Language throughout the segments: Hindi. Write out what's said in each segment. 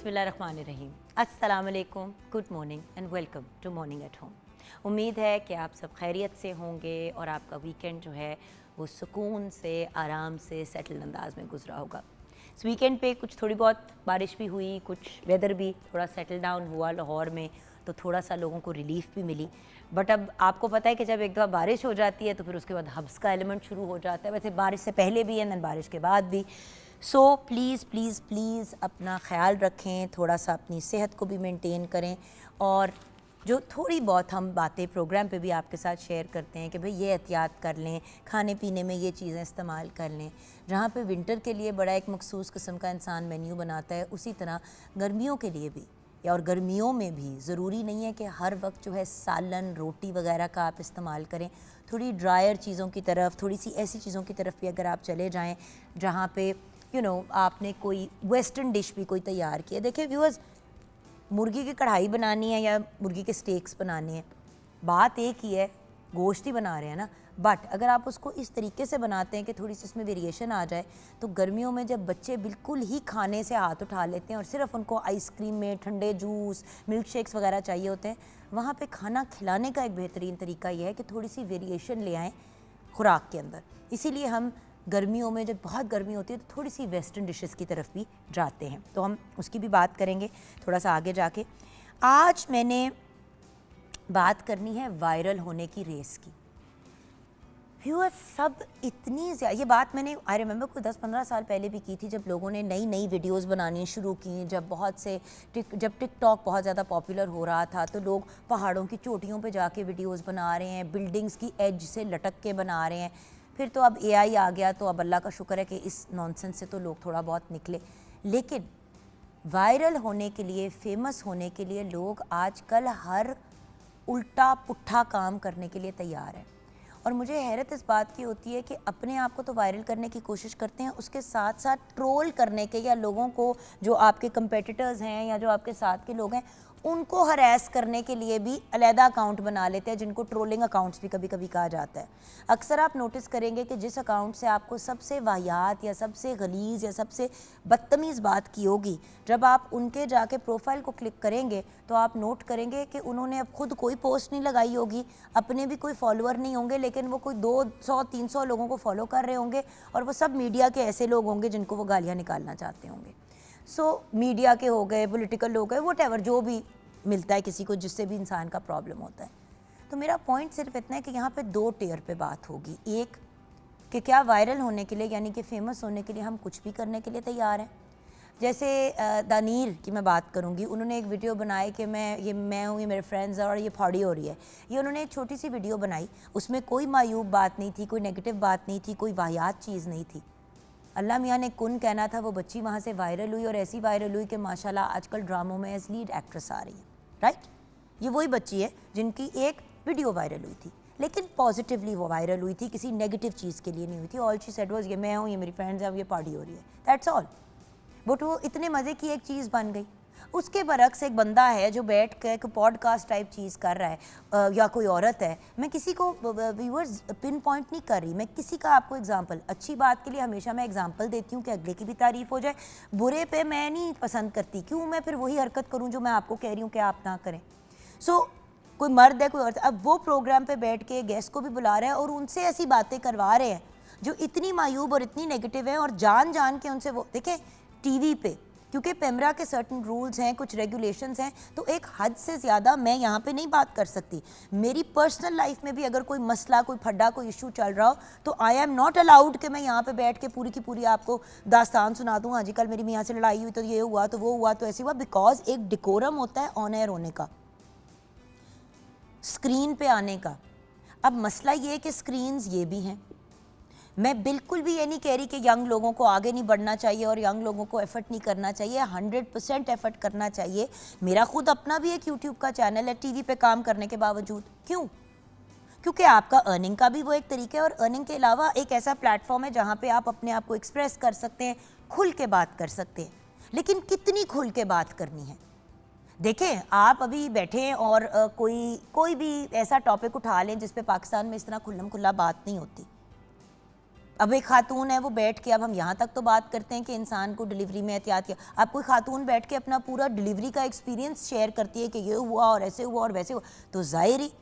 बिस्मिल्लाहिर्रहमानिर्रहीम। अस्सलाम वालेकुम, good morning and welcome to morning at home. उम्मीद है कि आप सब खैरियत से होंगे और आपका वीकेंड जो है वो सुकून से, आराम से, सेटल्ड अंदाज में गुजरा होगा। इस वीकेंड पे कुछ थोड़ी बहुत बारिश भी हुई, कुछ वेदर भी थोड़ा सेटल डाउन हुआ लाहौर में, तो थोड़ा सा लोगों को रिलीफ भी मिली। बट अब आपको पता है कि जब एक दफ़ा बारिश हो जाती है तो फिर उसके बाद हब्स का एलिमेंट शुरू हो जाता है। वैसे बारिश से पहले भी एंड बारिश के बाद भी। सो प्लीज़ प्लीज़ प्लीज़ अपना ख्याल रखें, थोड़ा सा अपनी सेहत को भी मेंटेन करें। और जो थोड़ी बहुत हम बातें प्रोग्राम पे भी आपके साथ शेयर करते हैं कि भाई ये एहतियात कर लें, खाने पीने में ये चीज़ें इस्तेमाल कर लें। जहाँ पे विंटर के लिए बड़ा एक मखसूस किस्म का इंसान मेन्यू बनाता है, उसी तरह गर्मियों के लिए भी, या और गर्मियों में भी ज़रूरी नहीं है कि हर वक्त जो है सालन रोटी वगैरह का आप इस्तेमाल करें। थोड़ी ड्रायर चीज़ों की तरफ, थोड़ी सी ऐसी चीज़ों की तरफ भी अगर आप चले जाएँ जहाँ पे आपने कोई वेस्टर्न डिश भी कोई तैयार किया। देखिए व्यूअर्स, मुर्गी की कढ़ाई बनानी है या मुर्गी के स्टेक्स बनाने हैं, बात एक ही है, गोश्त ही बना रहे हैं ना। बट अगर आप उसको इस तरीके से बनाते हैं कि थोड़ी सी इसमें वेरिएशन आ जाए, तो गर्मियों में जब बच्चे बिल्कुल ही खाने से हाथ उठा लेते हैं और सिर्फ उनको आइसक्रीम में ठंडे जूस, मिल्क शेक्स वगैरह चाहिए होते हैं, वहाँ पे खाना खिलाने का एक बेहतरीन तरीका यह है कि थोड़ी सी वेरिएशन ले आएँ खुराक के अंदर। इसीलिए हम गर्मियों में जब बहुत गर्मी होती है तो थोड़ी सी वेस्टर्न डिशेस की तरफ भी जाते हैं, तो हम उसकी भी बात करेंगे थोड़ा सा आगे जाके। आज मैंने बात करनी है वायरल होने की रेस की। व्यूअर्स, सब इतनी ज़्यादा, ये बात मैंने आई रिमेंबर कोई 10-15 साल पहले भी की थी, जब लोगों ने नई नई वीडियोस बनानी शुरू की, जब बहुत से जब टिकटॉक बहुत ज़्यादा पॉपुलर हो रहा था, तो लोग पहाड़ों की चोटियों पे जाके वीडियोस बना रहे हैं, बिल्डिंग्स की एज से लटक के बना रहे हैं। फिर तो अब एआई आ गया, तो अब अल्लाह का शुक्र है कि इस नॉनसेंस से तो लोग थोड़ा बहुत निकले। लेकिन वायरल होने के लिए, फेमस होने के लिए लोग आजकल हर उल्टा पुट्ठा काम करने के लिए तैयार हैं। और मुझे हैरत इस बात की होती है कि अपने आप को तो वायरल करने की कोशिश करते हैं, उसके साथ साथ ट्रोल करने के, या लोगों को जो आपके कंपेटिटर्स हैं या जो आपके साथ के लोग हैं उनको हरास करने के लिए भी अलहदा अकाउंट बना लेते हैं, जिनको ट्रोलिंग अकाउंट्स भी कभी कभी कहा जाता है। अक्सर आप नोटिस करेंगे कि जिस अकाउंट से आपको सबसे वाहियात या सबसे गलीज़ या सबसे बदतमीज़ बात की होगी, जब आप उनके जाके प्रोफाइल को क्लिक करेंगे तो आप नोट करेंगे कि उन्होंने अब खुद कोई पोस्ट नहीं लगाई होगी, अपने भी कोई फॉलोअर नहीं होंगे, लेकिन वो कोई 200-300 लोगों को फॉलो कर रहे होंगे, और वो सब मीडिया के ऐसे लोग होंगे जिनको वो गालियाँ निकालना चाहते होंगे। सो मीडिया के हो गए, पॉलिटिकल लोग गए, वॉटेवर, जो भी मिलता है किसी को जिससे भी इंसान का प्रॉब्लम होता है। तो मेरा पॉइंट सिर्फ इतना है कि यहाँ पे दो टेयर पे बात होगी। एक कि क्या वायरल होने के लिए, यानी कि फेमस होने के लिए हम कुछ भी करने के लिए तैयार हैं। जैसे दानीर की मैं बात करूँगी, उन्होंने एक वीडियो बनाई कि मैं हूँ, ये मेरे फ्रेंड्स हैं और ये पार्टी हो रही है। ये उन्होंने एक छोटी सी वीडियो बनाई, उसमें कोई मायूब बात नहीं थी, कोई नेगेटिव बात नहीं थी, कोई वाहियात चीज़ नहीं थी। अल्लाह मियाँ ने कुन कहना था, वो बच्ची वहाँ से वायरल हुई, और ऐसी वायरल हुई कि माशाल्लाह आजकल ड्रामों में एज लीड एक्ट्रेस आ रही है। राइट, ये वही बच्ची है जिनकी एक वीडियो वायरल हुई थी, लेकिन पॉजिटिवली वो वायरल हुई थी, किसी नेगेटिव चीज़ के लिए नहीं हुई थी। ऑल शी सेड वाज, ये मैं हूँ, ये मेरी फ्रेंड्स हैं, ये पार्टी हो रही है, दैट्स ऑल। बट वो इतने मज़े की एक चीज़ बन गई। उसके बरक्स एक बंदा है जो बैठ कर एक पॉडकास्ट टाइप चीज़ कर रहा है, या कोई औरत है, मैं किसी को व्यूअर्स पिन पॉइंट नहीं कर रही, मैं किसी का आपको एग्जांपल, अच्छी बात के लिए हमेशा मैं एग्जांपल देती हूँ कि अगले की भी तारीफ़ हो जाए, बुरे पे मैं नहीं पसंद करती, क्यों मैं फिर वही हरकत करूँ जो मैं आपको कह रही हूँ कि आप ना करें। सो कोई मर्द है, कोई औरत, अब वो प्रोग्राम पे बैठ के गेस्ट को भी बुला रहे हैं और उनसे ऐसी बातें करवा रहे हैं जो इतनी मायूब और इतनी नेगेटिव है, और जान जान के उनसे वो देखें टीवी पे, क्योंकि पेमरा के सर्टन रूल्स हैं, कुछ रेगुलेशंस हैं, तो एक हद से ज़्यादा मैं यहाँ पे नहीं बात कर सकती। मेरी पर्सनल लाइफ में भी अगर कोई मसला, कोई फड्डा, कोई इशू चल रहा हो, तो आई एम नॉट अलाउड कि मैं यहाँ पे बैठ के पूरी की पूरी आपको दास्तान सुना दूँ, हाँ जी कल मेरी मियाँ से लड़ाई हुई तो ये हुआ, तो वो हुआ, तो ऐसे हुआ, बिकॉज एक डिकोरम होता है ऑन एयर होने का, स्क्रीन पे आने का। अब मसला ये है कि स्क्रीन्स ये भी हैं। मैं बिल्कुल भी ये नहीं कह रही कि यंग लोगों को आगे नहीं बढ़ना चाहिए और यंग लोगों को एफर्ट नहीं करना चाहिए, 100% एफर्ट करना चाहिए। मेरा खुद अपना भी एक यूट्यूब का चैनल है, टीवी पे काम करने के बावजूद। क्यों? क्योंकि आपका अर्निंग का भी वो एक तरीका है, और अर्निंग के अलावा एक ऐसा प्लेटफॉर्म है जहाँ पे आप अपने आप को एक्सप्रेस कर सकते हैं, खुल के बात कर सकते हैं। लेकिन कितनी खुल के बात करनी है? देखें, आप अभी बैठे और कोई भी ऐसा टॉपिक उठा लें जिस पे पाकिस्तान में इस तरह खुल्लम खुल्ला बात नहीं होती। अब एक खातून है वो बैठ के, अब हम यहाँ तक तो बात करते हैं कि इंसान को डिलीवरी में एहतियात किया, अब कोई खातून बैठ के अपना पूरा डिलीवरी का एक्सपीरियंस शेयर करती है कि ये हुआ और ऐसे हुआ और वैसे हुआ, तो ज़ाहिर ही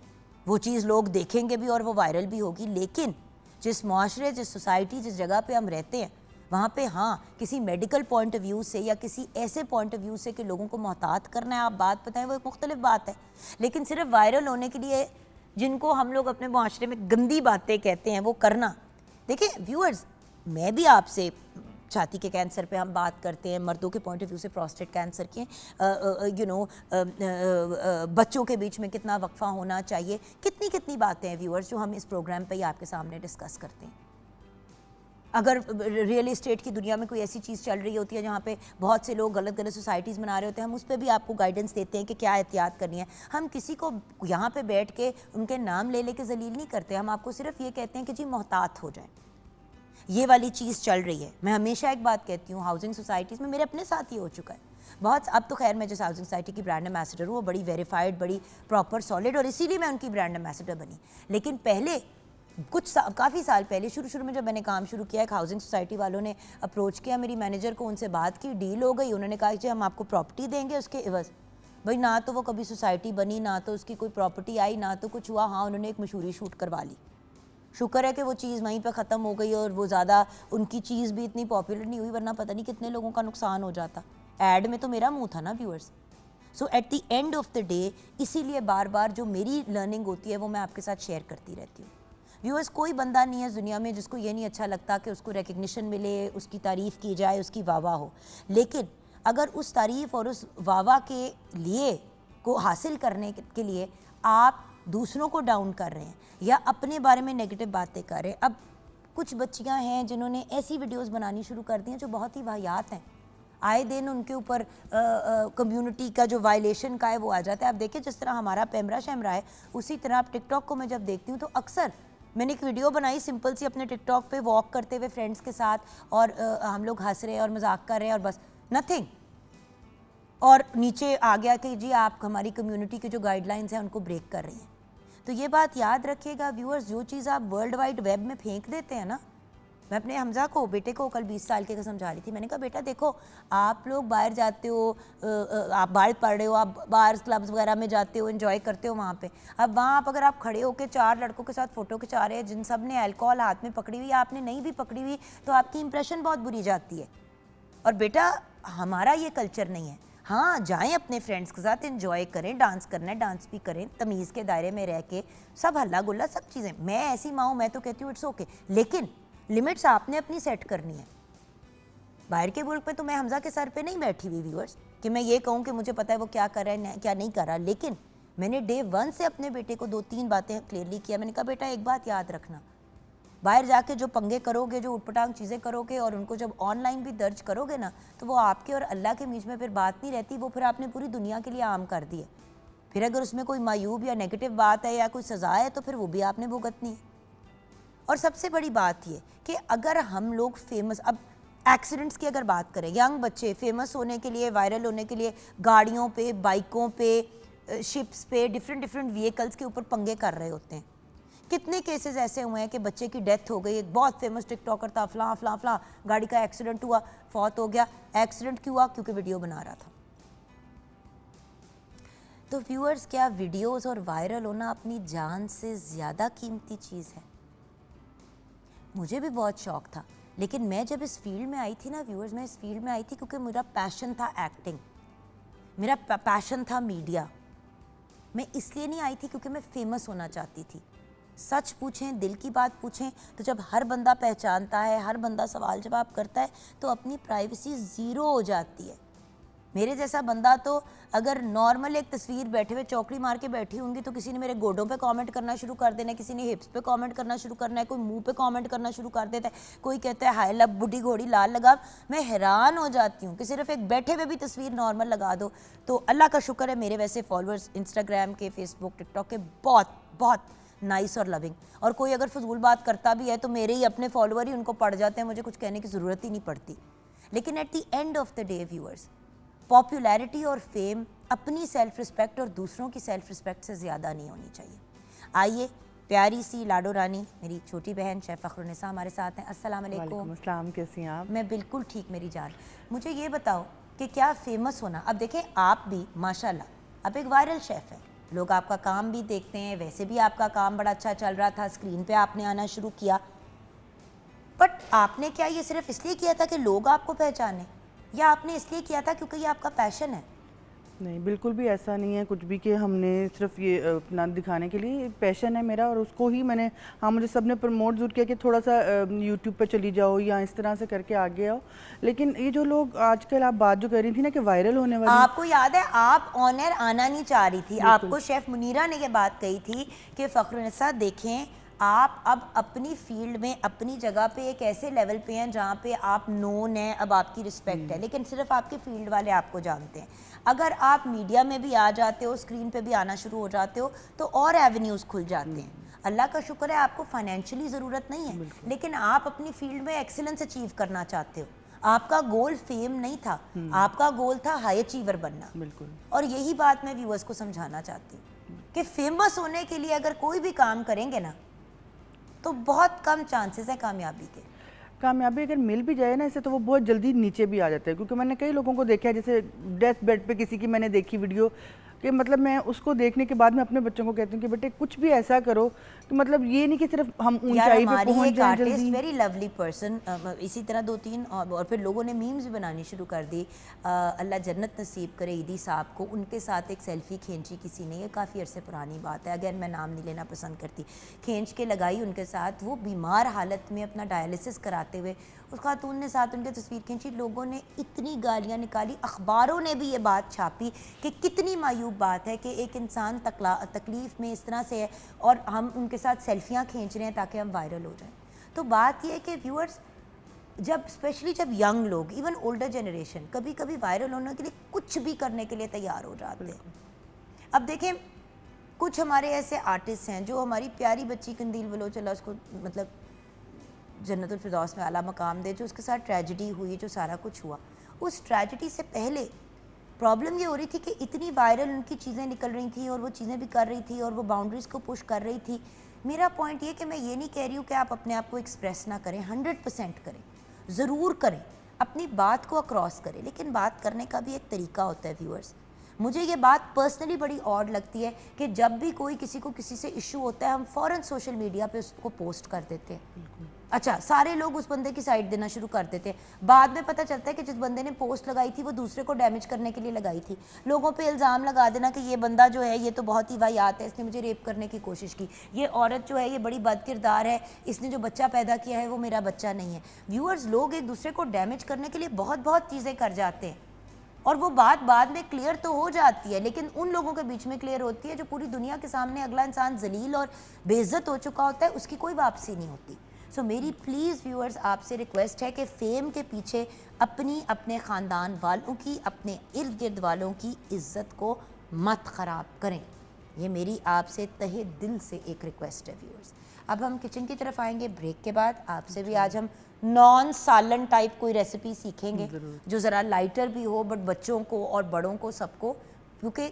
वो चीज़ लोग देखेंगे भी और वो वायरल भी होगी। लेकिन जिस माशरे, जिस सोसाइटी, जिस जगह पे हम रहते हैं वहाँ पे हाँ किसी मेडिकल पॉइंट ऑफ व्यू से या किसी ऐसे पॉइंट ऑफ व्यू से कि लोगों को मोहतात करना है, आप बात बताएं, वो एक मुख्तलिफ बात है। लेकिन सिर्फ वायरल होने के लिए जिनको हम लोग अपने माशरे में गंदी बातें कहते हैं वो करना, देखिए व्यूअर्स, मैं भी आपसे छाती के कैंसर पे हम बात करते हैं, मर्दों के पॉइंट ऑफ व्यू से प्रोस्टेट कैंसर के बच्चों के बीच में कितना वक्फा होना चाहिए, कितनी कितनी बातें हैं व्यूअर्स जो हम इस प्रोग्राम पे ही आपके सामने डिस्कस करते हैं। अगर रियल इस्टेट की दुनिया में कोई ऐसी चीज़ चल रही होती है जहाँ पे बहुत से लोग गलत गलत सोसाइटीज़ बना रहे होते हैं, हम उस पर भी आपको गाइडेंस देते हैं कि क्या एहतियात करनी है। हम किसी को यहाँ पे बैठ के उनके नाम ले लेके जलील नहीं करते, हम आपको सिर्फ ये कहते हैं कि जी मोहतात हो जाए, ये वाली चीज़ चल रही है। मैं हमेशा एक बात कहती हूँ, हाउसिंग सोसाइटीज़ में मेरे अपने साथ ही हो चुका है बहुत। अब तो खैर मैं जिस हाउसिंग सोसाइटी की ब्रांड एम्बेसडर हूँ वो बड़ी वेरीफाइड, बड़ी प्रॉपर, सॉलिड, और इसीलिए मैं उनकी ब्रांड एम्बेसडर बनी। लेकिन पहले काफ़ी साल पहले शुरू में जब मैंने काम शुरू किया, एक हाउसिंग सोसाइटी वालों ने अप्रोच किया मेरी मैनेजर को, उनसे बात की, डील हो गई। उन्होंने कहा कि हम आपको प्रॉपर्टी देंगे उसके इवज़। भाई ना तो वो कभी सोसाइटी बनी, ना तो उसकी कोई प्रॉपर्टी आई, ना तो कुछ हुआ। हाँ, उन्होंने एक मशहूरी शूट करवा ली। शुक्र है कि वो चीज़ वहीं पे ख़त्म हो गई और वो ज़्यादा उनकी चीज़ भी इतनी पॉपुलर नहीं हुई, वरना पता नहीं कितने लोगों का नुकसान हो जाता। ऐड में तो मेरा मुंह था ना viewers. So at the end of the day, इसीलिए बार बार जो मेरी लर्निंग होती है वो मैं आपके साथ शेयर करती रहती हूँ। व्यूअर्स, कोई बंदा नहीं है इस दुनिया में जिसको ये नहीं अच्छा लगता कि उसको रिकग्निशन मिले, उसकी तारीफ़ की जाए, उसकी वाह हो। लेकिन अगर उस तारीफ़ और उस वाह के लिए को हासिल करने के लिए आप दूसरों को डाउन कर रहे हैं या अपने बारे में नेगेटिव बातें कर रहे हैं। अब कुछ बच्चियां हैं जिन्होंने ऐसी वीडियोस बनानी शुरू कर दी हैं जो बहुत ही वाहियात हैं। आए दिन उनके ऊपर कम्युनिटी का जो वायलेशन का है वो आ जाता है। आप देखिए जिस तरह हमारा पैमरा शैमरा है, उसी तरह आप टिकटॉक को मैं जब देखती हूँ तो अक्सर मैंने एक वीडियो बनाई सिंपल सी अपने टिकटॉक पे वॉक करते हुए फ्रेंड्स के साथ, और हम लोग हंस रहे हैं और मजाक कर रहे हैं और बस नथिंग, और नीचे आ गया कि जी आप हमारी कम्युनिटी के जो गाइडलाइंस हैं उनको ब्रेक कर रही हैं। तो ये बात याद रखिएगा व्यूअर्स, जो चीज़ आप वर्ल्ड वाइड वेब में फेंक देते हैं ना, मैं अपने हमजा को, बेटे को, कल 20 साल के का समझा रही थी। मैंने कहा बेटा देखो, आप लोग बाहर जाते हो, आप बाहर पढ़ रहे हो, आप बाहर क्लब्स वगैरह में जाते हो, एंजॉय करते हो वहाँ पे। अब वहाँ आप अगर आप खड़े होकर 4 लड़कों के साथ फ़ोटो खिंचा रहे हैं जिन सब ने अल्कोहल हाथ में पकड़ी हुई, आपने नहीं भी पकड़ी हुई, तो आपकी इंप्रेशन बहुत बुरी जाती है। और बेटा हमारा ये कल्चर नहीं है। हाँ, जाएं अपने फ्रेंड्स के साथ, एंजॉय करें, डांस करना है डांस भी करें, तमीज़ के दायरे में रह के, सब हल्ला गुल्ला सब चीज़ें। मैं ऐसी माँ हूँ, मैं तो कहती हूँ इट्स ओके, लेकिन लिमिट्स आपने अपनी सेट करनी है। बाहर के मुल्क में तो मैं हमजा के सर पे नहीं बैठी हुई व्यूअर्स कि मैं ये कहूँ कि मुझे पता है वो क्या कर रहा है क्या नहीं कर रहा, लेकिन मैंने डे 1 से अपने बेटे को 2-3 बातें क्लियरली किया। मैंने कहा बेटा एक बात याद रखना, बाहर जाके जो पंगे करोगे, जो उटपटांग चीज़ें करोगे और उनको जब ऑनलाइन भी दर्ज करोगे ना, तो वो आपके और अल्लाह के बीच में फिर बात नहीं रहती, वो फिर आपने पूरी दुनिया के लिए आम कर दी है। फिर अगर उसमें कोई मायूब या नेगेटिव बात है या कोई सज़ा है तो फिर वो भी आपने भुगतनी है। और सबसे बड़ी बात ये कि अगर हम लोग फेमस, अब एक्सीडेंट्स की अगर बात करें, यंग बच्चे फेमस होने के लिए, वायरल होने के लिए गाड़ियों पे, बाइकों पे, शिप्स पे, डिफरेंट व्हीकल्स के ऊपर पंगे कर रहे होते हैं। कितने केसेस ऐसे हुए हैं कि बच्चे की डेथ हो गई, एक बहुत फेमस टिकटॉकर था, फलां गाड़ी का एक्सीडेंट हुआ, फौत हो गया। एक्सीडेंट क्यों हुआ? क्योंकि वीडियो बना रहा था। तो व्यूअर्स, क्या वीडियोस और वायरल होना अपनी जान से ज़्यादा कीमती चीज़ है? मुझे भी बहुत शौक था, लेकिन मैं जब इस फील्ड में आई थी ना व्यूअर्स, मैं इस फील्ड में आई थी क्योंकि मेरा पैशन था एक्टिंग, मेरा पैशन था मीडिया। मैं इसलिए नहीं आई थी क्योंकि मैं फेमस होना चाहती थी। सच पूछें, दिल की बात पूछें, तो जब हर बंदा पहचानता है, हर बंदा सवाल जवाब करता है, तो अपनी प्राइवेसी ज़ीरो हो जाती है। मेरे जैसा बंदा तो अगर नॉर्मल एक तस्वीर बैठे हुए चौकड़ी मार के बैठी होंगी तो किसी ने मेरे गोडों पे कमेंट करना शुरू कर देना है, किसी ने हिप्स पे कमेंट करना शुरू करना है, कोई मुंह पे कमेंट करना शुरू कर देता है, कोई कहता है हाय लब बुढ़ी घोड़ी लाल लगाव। मैं हैरान हो जाती हूँ कि सिर्फ एक बैठे हुए भी तस्वीर नॉर्मल लगा दो तो अल्लाह का शुक्र है मेरे वैसे फॉलोअर्स इंस्टाग्राम के, फेसबुक, टिकटॉक के बहुत बहुत नाइस और लविंग। और कोई अगर फजूल बात करता भी है तो मेरे ही अपने फॉलोअर ही उनको पड़ जाते हैं, मुझे कुछ कहने की ज़रूरत ही नहीं पड़ती। लेकिन at the end of the day viewers, popularity और फेम अपनी सेल्फ रिस्पेक्ट और दूसरों की सेल्फ रिस्पेक्ट से ज़्यादा नहीं होनी चाहिए। आइए प्यारी सी लाडो रानी मेरी छोटी बहन शेफ़ फ़खरुन्निसा हमारे साथ हैं। अस्सलाम वालेकुम। वालेकुम अस्सलाम, कैसी हैं आप? मैं बिल्कुल ठीक मेरी जान। मुझे ये बताओ कि क्या फ़ेमस होना, अब देखें आप भी माशाल्लाह अब एक वायरल शेफ़ हैं, लोग आपका काम भी देखते हैं, वैसे भी आपका काम बड़ा अच्छा चल रहा था, स्क्रीन पे आपने आना शुरू किया, बट आपने क्या ये सिर्फ इसलिए किया था कि लोग आपको पहचाने, या आपने इसलिए किया था क्योंकि ये आपका पैशन है? नहीं, बिल्कुल भी ऐसा नहीं है कुछ भी कि हमने सिर्फ ये अपना दिखाने के लिए, पैशन है मेरा और उसको ही मैंने, हाँ मुझे सबने प्रमोट ज़रूर किया कि थोड़ा सा यूट्यूब पे चली जाओ या इस तरह से करके आगे आओ। लेकिन ये जो लोग आजकल आप बात जो कर रही थी ना कि वायरल होने वाली, आपको याद है आप ऑन एयर आना नहीं चाह रही थी, आपको शेफ़ मुनीरा ने ये बात कही थी कि फ़खरुन्निसा देखें आप अब अपनी फील्ड में अपनी जगह पे एक ऐसे लेवल पे हैं जहाँ पे आप नोन हैं, अब आपकी रिस्पेक्ट है, लेकिन सिर्फ आपके फील्ड वाले आपको जानते हैं। अगर आप मीडिया में भी आ जाते हो, स्क्रीन पे भी आना शुरू हो जाते हो, तो और एवेन्यूज़ खुल जाते हैं। अल्लाह का शुक्र है आपको फाइनेंशियली ज़रूरत नहीं है, लेकिन आप अपनी फील्ड में एक्सीलेंस अचीव करना चाहते हो। आपका गोल फेम नहीं था, आपका गोल था हाई अचीवर बनना। बिल्कुल। और यही बात मैं व्यूअर्स को समझाना चाहती हूँ कि फेमस होने के लिए अगर कोई भी काम करेंगे ना तो बहुत कम चांसेस है कामयाबी के। कामयाबी अगर मिल भी जाए ना इसे तो वो बहुत जल्दी नीचे भी आ जाता है, क्योंकि मैंने कई लोगों को देखा है, जैसे डेथ बेड पे किसी की मैंने देखी वीडियो कि मतलब मैं उसको देखने के बाद मैं अपने बच्चों को कहती हूँ कि बेटे कुछ भी ऐसा करो कि मतलब ये नहीं कि सिर्फ हम ऊंचाई पे पहुंच जाएं जल्दी। वेरी लवली पर्सन, इसी तरह दो तीन और फिर लोगों ने मीम्स भी बनानी शुरू कर दी। अल्लाह जन्नत नसीब करे ईदी साहब को, उनके साथ एक सेल्फी खींची किसी ने, ये काफ़ी अरसे पुरानी बात है, अगर मैं नाम नहीं लेना पसंद करती, खींच के लगाई उनके साथ, वो बीमार हालत में अपना डायलिसिस कराते हुए उस खातून ने साथ उनकी तस्वीर खींची। लोगों ने इतनी गालियाँ निकाली, अखबारों ने भी ये बात छापी कि कितनी मायूब बात है कि एक इंसान तकलीफ़ में इस तरह से है और हम उनके साथ सेल्फियाँ खींच रहे हैं ताकि हम वायरल हो जाएं। तो बात यह है कि व्यूअर्स, जब स्पेशली जब यंग लोग, इवन ओल्डर जनरेशन, कभी कभी वायरल होने के लिए कुछ भी करने के लिए तैयार हो जाते हैं। अब देखें कुछ हमारे ऐसे आर्टिस्ट हैं जो हमारी प्यारी बच्ची कंदील बलोच, अल्लाह उसको मतलब जन्नतुल फिरदौस में आला मकाम दे, जो उसके साथ ट्रेजिडी हुई, जो सारा कुछ हुआ, उस ट्रेजिडी से पहले प्रॉब्लम ये हो रही थी कि इतनी वायरल उनकी चीज़ें निकल रही थी और वो चीज़ें भी कर रही थी और वो बाउंड्रीज़ को पुश कर रही थी। मेरा पॉइंट ये कि मैं ये नहीं कह रही हूँ कि आप अपने आप को एक्सप्रेस ना करें, 100% करें, ज़रूर करें, अपनी बात को अक्रॉस करें, लेकिन बात करने का भी एक तरीका होता है व्यूअर्स। मुझे ये बात पर्सनली बड़ी ऑड लगती है कि जब भी कोई किसी को किसी से इशू होता है हम फ़ौरन सोशल मीडिया पे उसको पोस्ट कर देते हैं। अच्छा, सारे लोग उस बंदे की साइड देना शुरू कर देते हैं। बाद में पता चलता है कि जिस बंदे ने पोस्ट लगाई थी वो दूसरे को डैमेज करने के लिए लगाई थी। लोगों पे इल्ज़ाम लगा देना कि ये बंदा जो है ये तो बहुत ही वाहियात है, इसने मुझे रेप करने की कोशिश की, ये औरत जो है ये बड़ी बदकिरदार है, इसने जो बच्चा पैदा किया है वो मेरा बच्चा नहीं है। व्यूअर्स, लोग एक दूसरे को डैमेज करने के लिए बहुत बहुत चीज़ें कर जाते हैं और वो बात बाद में क्लियर तो हो जाती है, लेकिन उन लोगों के बीच में क्लियर होती है जो पूरी दुनिया के सामने अगला इंसान जलील और बेइज्जत हो चुका होता है, उसकी कोई वापसी नहीं होती। सो मेरी प्लीज़ व्यूअर्स आपसे रिक्वेस्ट है कि फेम के पीछे अपने ख़ानदान वालों की, अपने इर्द गिर्द वालों की इज़्ज़त को मत ख़राब करें। ये मेरी आपसे तहे दिल से एक रिक्वेस्ट है व्यूअर्स। अब हम किचन की तरफ आएंगे ब्रेक के बाद। आपसे भी आज हम नॉन सालन टाइप कोई रेसिपी सीखेंगे जो ज़रा लाइटर भी हो, बट बच्चों को और बड़ों को सबको, क्योंकि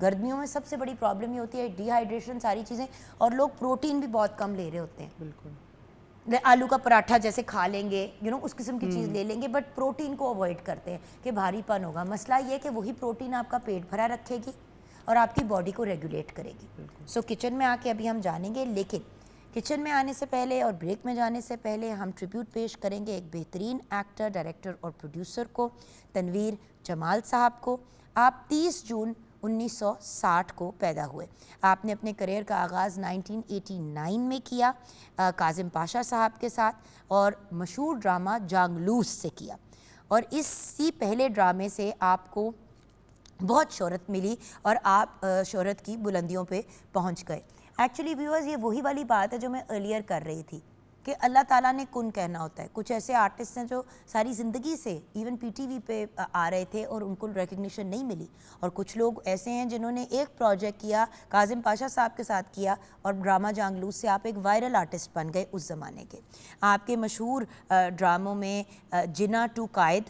गर्मियों में सबसे बड़ी प्रॉब्लम ये होती है डिहाइड्रेशन, सारी चीज़ें, और लोग प्रोटीन भी बहुत कम ले रहे होते हैं। बिल्कुल, आलू का पराठा जैसे खा लेंगे, उस किस्म की चीज़ ले लेंगे, बट प्रोटीन को अवॉइड करते हैं कि भारीपन होगा। मसला ये है कि वही प्रोटीन आपका पेट भरा रखेगी और आपकी बॉडी को रेगुलेट करेगी। सो किचन में आके अभी हम जानेंगे, लेकिन किचन में आने से पहले और ब्रेक में जाने से पहले हम ट्रिब्यूट पेश करेंगे एक बेहतरीन एक्टर, डायरेक्टर और प्रोड्यूसर को, तनवीर जमाल साहब को। आप 30 जून 1960 को पैदा हुए। आपने अपने करियर का आगाज़ 1989 में किया काजिम पाशा साहब के साथ और मशहूर ड्रामा जांगलूस से किया, और इसी पहले ड्रामे से आपको बहुत शोहरत मिली और आप शोहरत की बुलंदियों पे पहुंच गए। एक्चुअली व्यूअर्स, ये वही वाली बात है जो मैं अर्लियर कर रही थी कि अल्लाह ताला ने कुन कहना होता है। कुछ ऐसे आर्टिस्ट हैं जो सारी ज़िंदगी से इवन पीटीवी पे आ रहे थे और उनको रिकग्निशन नहीं मिली, और कुछ लोग ऐसे हैं जिन्होंने एक प्रोजेक्ट किया, काजिम पाशा साहब के साथ किया, और ड्रामा जांगलूस से आप एक वायरल आर्टिस्ट बन गए उस ज़माने के। आपके मशहूर ड्रामों में जिन्ना टू कायद,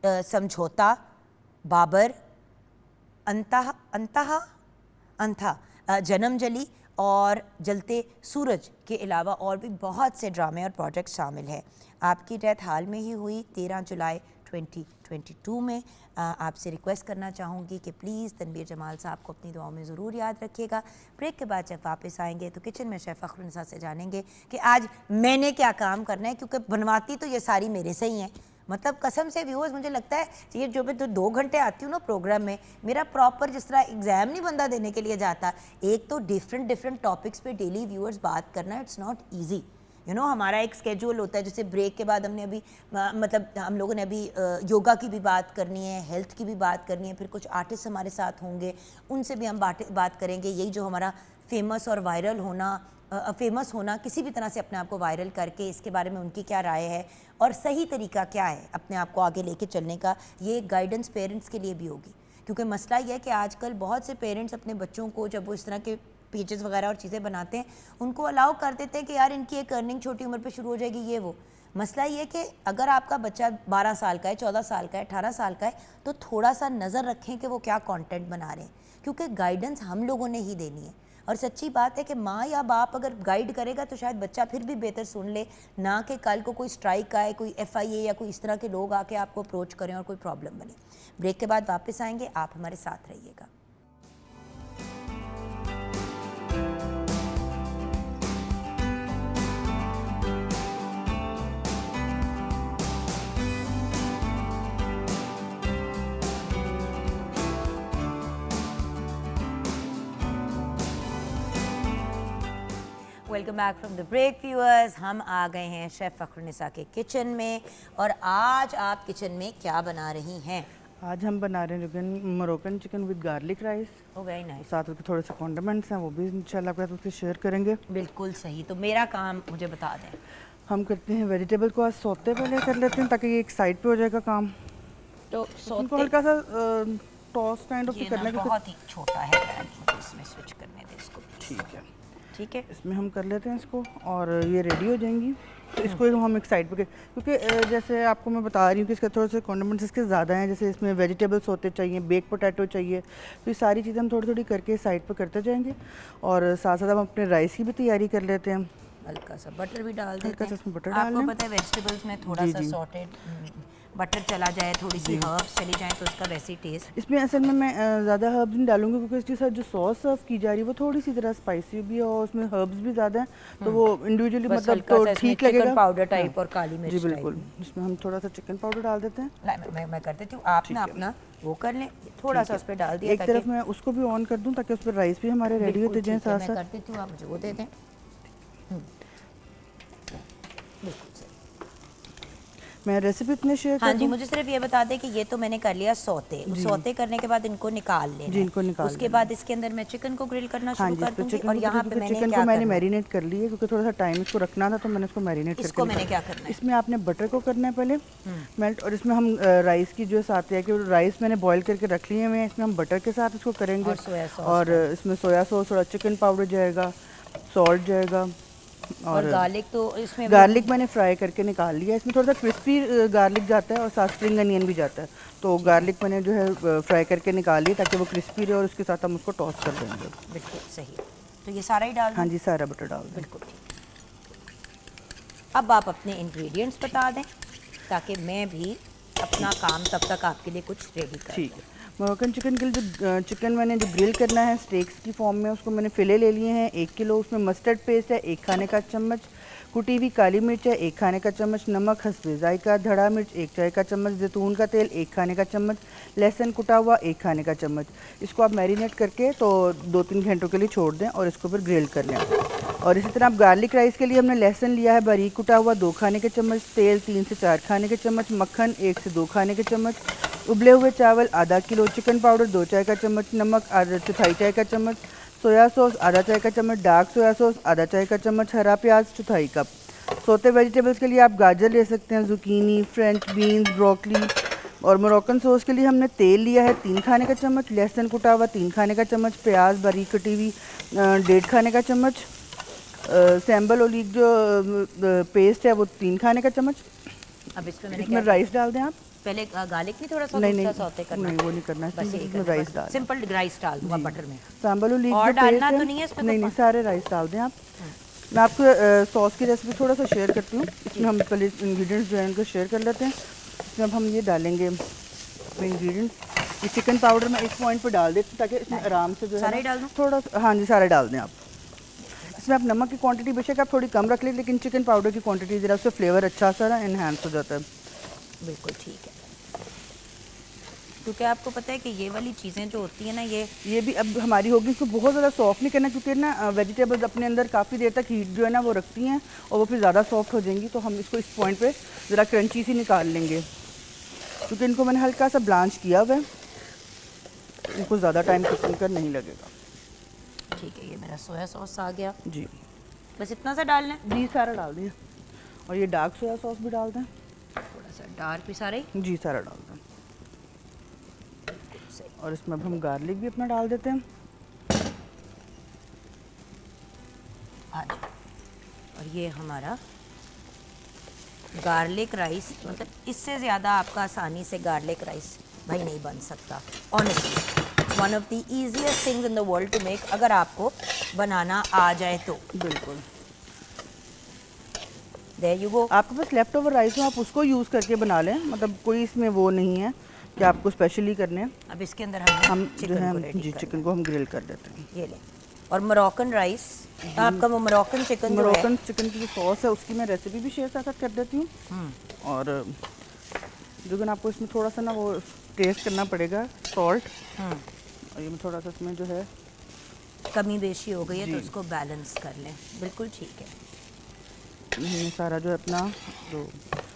समझौता, बाबर, अंतहा, जन्म जली और जलते सूरज के अलावा और भी बहुत से ड्रामे और प्रोजेक्ट शामिल हैं। आपकी डेथ हाल में ही हुई 13 जुलाई 2022 में। आपसे रिक्वेस्ट करना चाहूँगी कि प्लीज़ तनवीर जमाल साहब को अपनी दुआओं में ज़रूर याद रखिएगा। ब्रेक के बाद जब वापस आएंगे तो किचन में शेफ़ फ़खरुन्निसा से जानेंगे कि आज मैंने क्या काम करना है, क्योंकि बनवाती तो ये सारी मेरे से ही हैं। मतलब कसम से व्यूअर्स, मुझे लगता है ये जो मैं तो 2 घंटे आती हूँ ना प्रोग्राम में, मेरा प्रॉपर जिस तरह एग्ज़ाम नहीं बंदा देने के लिए जाता, एक तो डिफरेंट टॉपिक्स पे डेली व्यूअर्स बात करना, इट्स नॉट ईजी। हमारा एक स्केड्यूल होता है, जैसे ब्रेक के बाद हमने अभी मतलब हम लोगों ने अभी योगा की भी बात करनी है, हेल्थ की भी बात करनी है, फिर कुछ आर्टिस्ट हमारे साथ होंगे, उनसे भी हम बात करेंगे। यही जो हमारा फेमस और वायरल होना, फेमस होना, किसी भी तरह से अपने आप को वायरल करके, इसके बारे में उनकी क्या राय है और सही तरीका क्या है अपने आप को आगे लेके चलने का, ये गाइडेंस पेरेंट्स के लिए भी होगी। क्योंकि मसला ये है कि आजकल बहुत से पेरेंट्स अपने बच्चों को जब वो इस तरह के पेजेस वगैरह और चीज़ें बनाते हैं, उनको अलाउ कर देते हैं कि यार इनकी एक अर्निंग छोटी उम्र पे शुरू हो जाएगी, ये वो। मसला ये है कि अगर आपका बच्चा 12 साल का है, 14 साल का है, 18 साल का है, तो थोड़ा सा नज़र रखें कि वो क्या कंटेंट बना रहे हैं, क्योंकि गाइडेंस हम लोगों ने ही देनी है। और सच्ची बात है कि माँ या बाप अगर गाइड करेगा तो शायद बच्चा फिर भी बेहतर सुन ले, ना कि कल को कोई स्ट्राइक आए, कोई FIA या कोई इस तरह के लोग आके आपको अप्रोच करें और कोई प्रॉब्लम बने। ब्रेक के बाद वापस आएंगे, आप हमारे साथ रहिएगा। Welcome back from the break viewers. हम आ गए हैं शेफ़ फ़खरुन्निसा के किचन में, और आज आप किचन में क्या बना रही हैं? आज हम बना रहे हैं Moroccan chicken with garlic rice. Oh very nice. साथ में थोड़े से कॉन्डिमेंट्स हैं, वो भी इंशाल्लाह आपके साथ उससे शेयर करेंगे। बिल्कुल सही। तो मेरा काम मुझे बता दें। हम करते हैं वेजिटेबल को आज सौते पहले कर लेते हैं, ताकि ये एक साइड पे हो जाएगा काम। तो उनको हल्का सा टॉस काइंड ऑफ करना है, बहुत ही छोटा है, इसमें स्विच करने दें इसको। ठीक है, इसमें हम कर लेते हैं इसको, और ये रेडी हो जाएंगी। तो इसको हम एक साइड पे, क्योंकि जैसे आपको मैं बता रही हूँ कि इसके थोड़े से कॉन्डिमेंट्स इसके ज़्यादा हैं, जैसे इसमें वेजिटेबल्स होते चाहिए, बेक पोटैटो चाहिए, तो ये सारी चीज़ें हम थोड़ी थोड़ी करके साइड पे करते जाएंगे। और साथ साथ हम अपने राइस की भी तैयारी कर लेते हैं। हल्का सा बटर भी डाल देते हैं। हल्का सा इसमें बटर डाल लें। आपको पता है वेजिटेबल्स में थोड़ा सा सॉटेड बटर चला जाए, थोड़ी सी हर्ब्स चली जाए, तो उसका वैसे ही टेस्ट। इसमें असल में मैं ज़्यादा हर्ब्स नहीं डालूंगी, क्योंकि इसके साथ जो सॉस सर्व की जा रही है वो थोड़ी सी तरह स्पाइसी भी है और उसमें हर्ब्स भी ज़्यादा हैं, तो वो इंडिविजुअली मतलब तो ठीक लगेगा। पाउडर टाइप और काली मिर्च। जी बिल्कुल। इसमें हम थोड़ा सा चिकन पाउडर डाल देते हैं। मैं कर देती हूँ, आप ना अपना वो कर लें, थोड़ा सा उस पर डाल दिया। एक तरफ मैं उसको भी ऑन कर दूँ ताकि उस पर राइस भी हमारे रेडी होते जाएं साथ साथ। मैं कर देती हूँ, आप मुझे वो दे दें। मैं रेसिपी इतने शेयर हाँ जी, मुझे सिर्फ ये बता दें कि ये तो मैंने कर लिया सौते। सौते करने के बाद इनको निकाल लेना। जी, इनको निकाल उसके बाद इसके अंदर मैं चिकन को ग्रिल करना शुरू कर दूंगी। और यहाँ पे चिकन को मैंने मैरिनेट कर लिया, क्योंकि थोड़ा सा टाइम इसको रखना था, तो मैंने इसको मैरिनेट करके। इसको मैंने क्या करना है? इसमें आपने बटर को करना है पहले मेल्ट, और इसमें हम राइस की जो साथ है कि राइस मैंने बॉईल करके रख लिए हैं, इसमें हम बटर के साथ इसको करेंगे। और इसमें सोया सॉस, थोड़ा चिकन पाउडर जाएगा, सॉल्ट जाएगा, और गार्लिक तो इसमें गार्लिक मैंने फ्राई करके निकाल लिया। इसमें थोड़ा सा क्रिस्पी गार्लिक जाता है और साथ स्प्रिंग अनियन भी जाता है, तो गार्लिक मैंने जो है फ्राई करके निकाल लिया ताकि वो क्रिस्पी रहे, और उसके साथ हम उसको टॉस कर देंगे। बिल्कुल सही। तो ये सारा ही डाल दें? हाँ जी, सारा बटर डाल दें। बिल्कुल ठीक। अब आप अपने इंग्रेडिएंट्स बता दें ताकि मैं भी अपना काम तब तक आपके लिए कुछ रेडी कर। ठीक है। मोरक्कन चिकन के लिए जो चिकन मैंने जो ग्रिल करना है स्टेक्स की फॉर्म में, उसको मैंने फिले ले लिए हैं 1 किलो। उसमें मस्टर्ड पेस्ट है 1 खाने का चम्मच, कुटी हुई काली मिर्च है 1 खाने का चम्मच, नमक हस्बे जायका, धड़ा मिर्च 1 चाय का चम्मच, जैतून का तेल 1 खाने का चम्मच, लहसुन कुटा हुआ 1 खाने का चम्मच। इसको आप मैरिनेट करके तो 2-3 घंटों के लिए छोड़ दें और इसको फिर ग्रिल कर लें। और इसी तरह आप गार्लिक राइस के लिए हमने लहसुन लिया है बारीक कुटा हुआ 2 खाने के चम्मच, तेल 3 से 4 खाने के चम्मच, मक्खन 1 से 2 खाने के चम्मच, उबले हुए चावल आधा किलो, चिकन पाउडर 2 चाय का चम्मच, नमक आधा चौथाई चाय का चम्मच, सोया सॉस आधा चाय का चम्मच, डार्क सोया सॉस आधा चाय का चम्मच, हरा प्याज चौथाई कप। सोते वेजिटेबल्स के लिए आप गाजर ले सकते हैं, जुकीनी, फ्रेंच बीन्स, ब्रोकली। और मोरक्कन सॉस के लिए हमने तेल लिया है 3 खाने का चम्मच, लहसुन कुटा हुआ 3 खाने का चम्मच, प्याज बारीक कटी हुई 1.5 खाने का चम्मच, सैम्बल ओलिव जो पेस्ट है वो 3 खाने का चम्मच। अब इसमें राइस डाल दें आप। पहले गार्लिक भी थोड़ा सा नहीं दूसरा नहीं सौते करना नहीं, वो नहीं करना है, बस यही इसमें करना, राइस बस डाल सिंपल राइस डाल दूंगा बटर में। सांबल लीक और जो डालना पेस्ट तो नहीं है इसमें? नहीं तो नहीं, सारे राइस डाल दें आप। मैं आपको सॉस की रेसिपी थोड़ा सा शेयर करती हूँ। इसमें हम पहले इंग्रेडिएंट्स जो है इनको शेयर कर लेते हैं। इसमें अब हम ये डालेंगे इंग्रेडिएंट्स। ये चिकन पाउडर मैं एक पॉइंट पे डाल देती हूँ ताकि इसमें आराम से जो है सारे डाल दूँ? थोड़ा हाँ जी, सारे डाल दें आप। इसमें आप नमक की क्वांटिटी बेशक आप थोड़ी कम रख लें, लेकिन चिकन पाउडर की क्वांटिटी ज़रा उससे फ्लेवर अच्छा सा इन्हांस हो जाता है। बिल्कुल ठीक है, क्योंकि आपको पता है कि ये वाली चीज़ें जो होती हैं ना, ये भी अब हमारी होगी, इसको बहुत ज़्यादा सॉफ्ट नहीं करना, क्योंकि ना वेजिटेबल्स अपने अंदर काफ़ी देर तक हीट जो है ना वो रखती हैं और वो फिर ज़्यादा सॉफ्ट हो जाएंगी। तो हम इसको इस पॉइंट पे ज़रा क्रंची सी निकाल लेंगे, क्योंकि इनको मैंने हल्का सा ब्लांच किया हुआ है, इनको ज़्यादा टाइम कुकिंग कर नहीं लगेगा। ठीक है, ये मेरा सोया सॉस आ गया जी, बस इतना सा डालना है? जी सारा डाल दें। और ये डार्क सोया सॉस भी डाल दें, थोड़ा सा डार्क भी सारे ही? जी सारा डाल दें। और इसमें अब हम गार्लिक भी अपना डाल देते हैं। हाँ जी, और ये हमारा गार्लिक राइस, मतलब इससे ज़्यादा आपका आसानी से गार्लिक राइस भाई नहीं बन सकता honestly. One of the easiest things in the world to make, अगर आपको बनाना आ जाए तो। बिल्कुल, देयर यू गो। आपके पास लेफ्ट ओवर राइस हो, आप उसको यूज़ करके बना लें, मतलब कोई इसमें वो नहीं है कि आपको स्पेशली करने हैं। अब इसके अंदर हम चिकन जो है को रेडी जी करना चिकन को हम ग्रिल कर देते हैं। है। ये ले, और मोरक्कन राइस आपका, वो मोरक्कन चिकन जो है, मोरक्कन चिकन की जो सॉस है उसकी मैं रेसिपी भी शेयर साथ कर देती हूँ। और लेकिन आपको इसमें थोड़ा सा ना वो टेस्ट करना पड़ेगा सॉल्ट, और ये थोड़ा सा इसमें जो है कमी बेशी हो गई है तो उसको बैलेंस कर लें। बिल्कुल ठीक है। ये सारा जो है अपना जो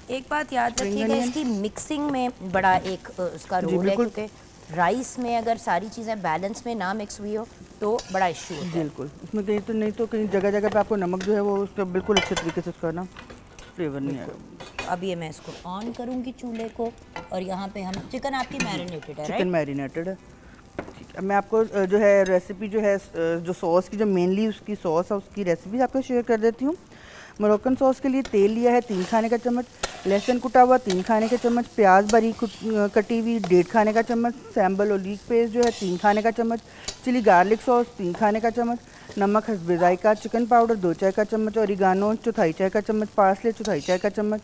एक बात याद रखिएगा, इसकी मिक्सिंग में बड़ा एक उसका रोल है, बिल्कुल। क्योंकि राइस में अगर सारी चीज़ें बैलेंस में ना मिक्स हुई हो तो बड़ा इश्यू होता है। बिल्कुल, इसमें कहीं तो नहीं तो कहीं जगह जगह पे आपको नमक जो है वो उसका बिल्कुल अच्छे तरीके से उसका ना फ्लेवर नहीं आएगा। अब ये मैं इसको ऑन करूँगी चूल्हे को, और यहाँ पे हम चिकन आपकी मैरिनेटेड है, चिकन राइट? मैरिनेटेड है। ठीक है, अब मैं आपको जो है रेसिपी जो है जो सॉस की जो मेनली उसकी सॉस है उसकी रेसिपी आपको शेयर कर देती हूँ। मोरक्कन सॉस के लिए तेल लिया है 3 खाने का चम्मच, लहसुन कुटा हुआ 3 खाने के चम्मच, प्याज बारीक कटी हुई 1.5 खाने का चम्मच, सैम्बल और लीक पेस्ट जो है 3 खाने का चम्मच, चिली गार्लिक सॉस 3 खाने का चम्मच, नमक हस्बे जायका, चिकन पाउडर 2 चाय का चम्मच, ओरिगानो 1/4 चाय का चम्मच, पार्सले 1/4 चाय का चम्मच,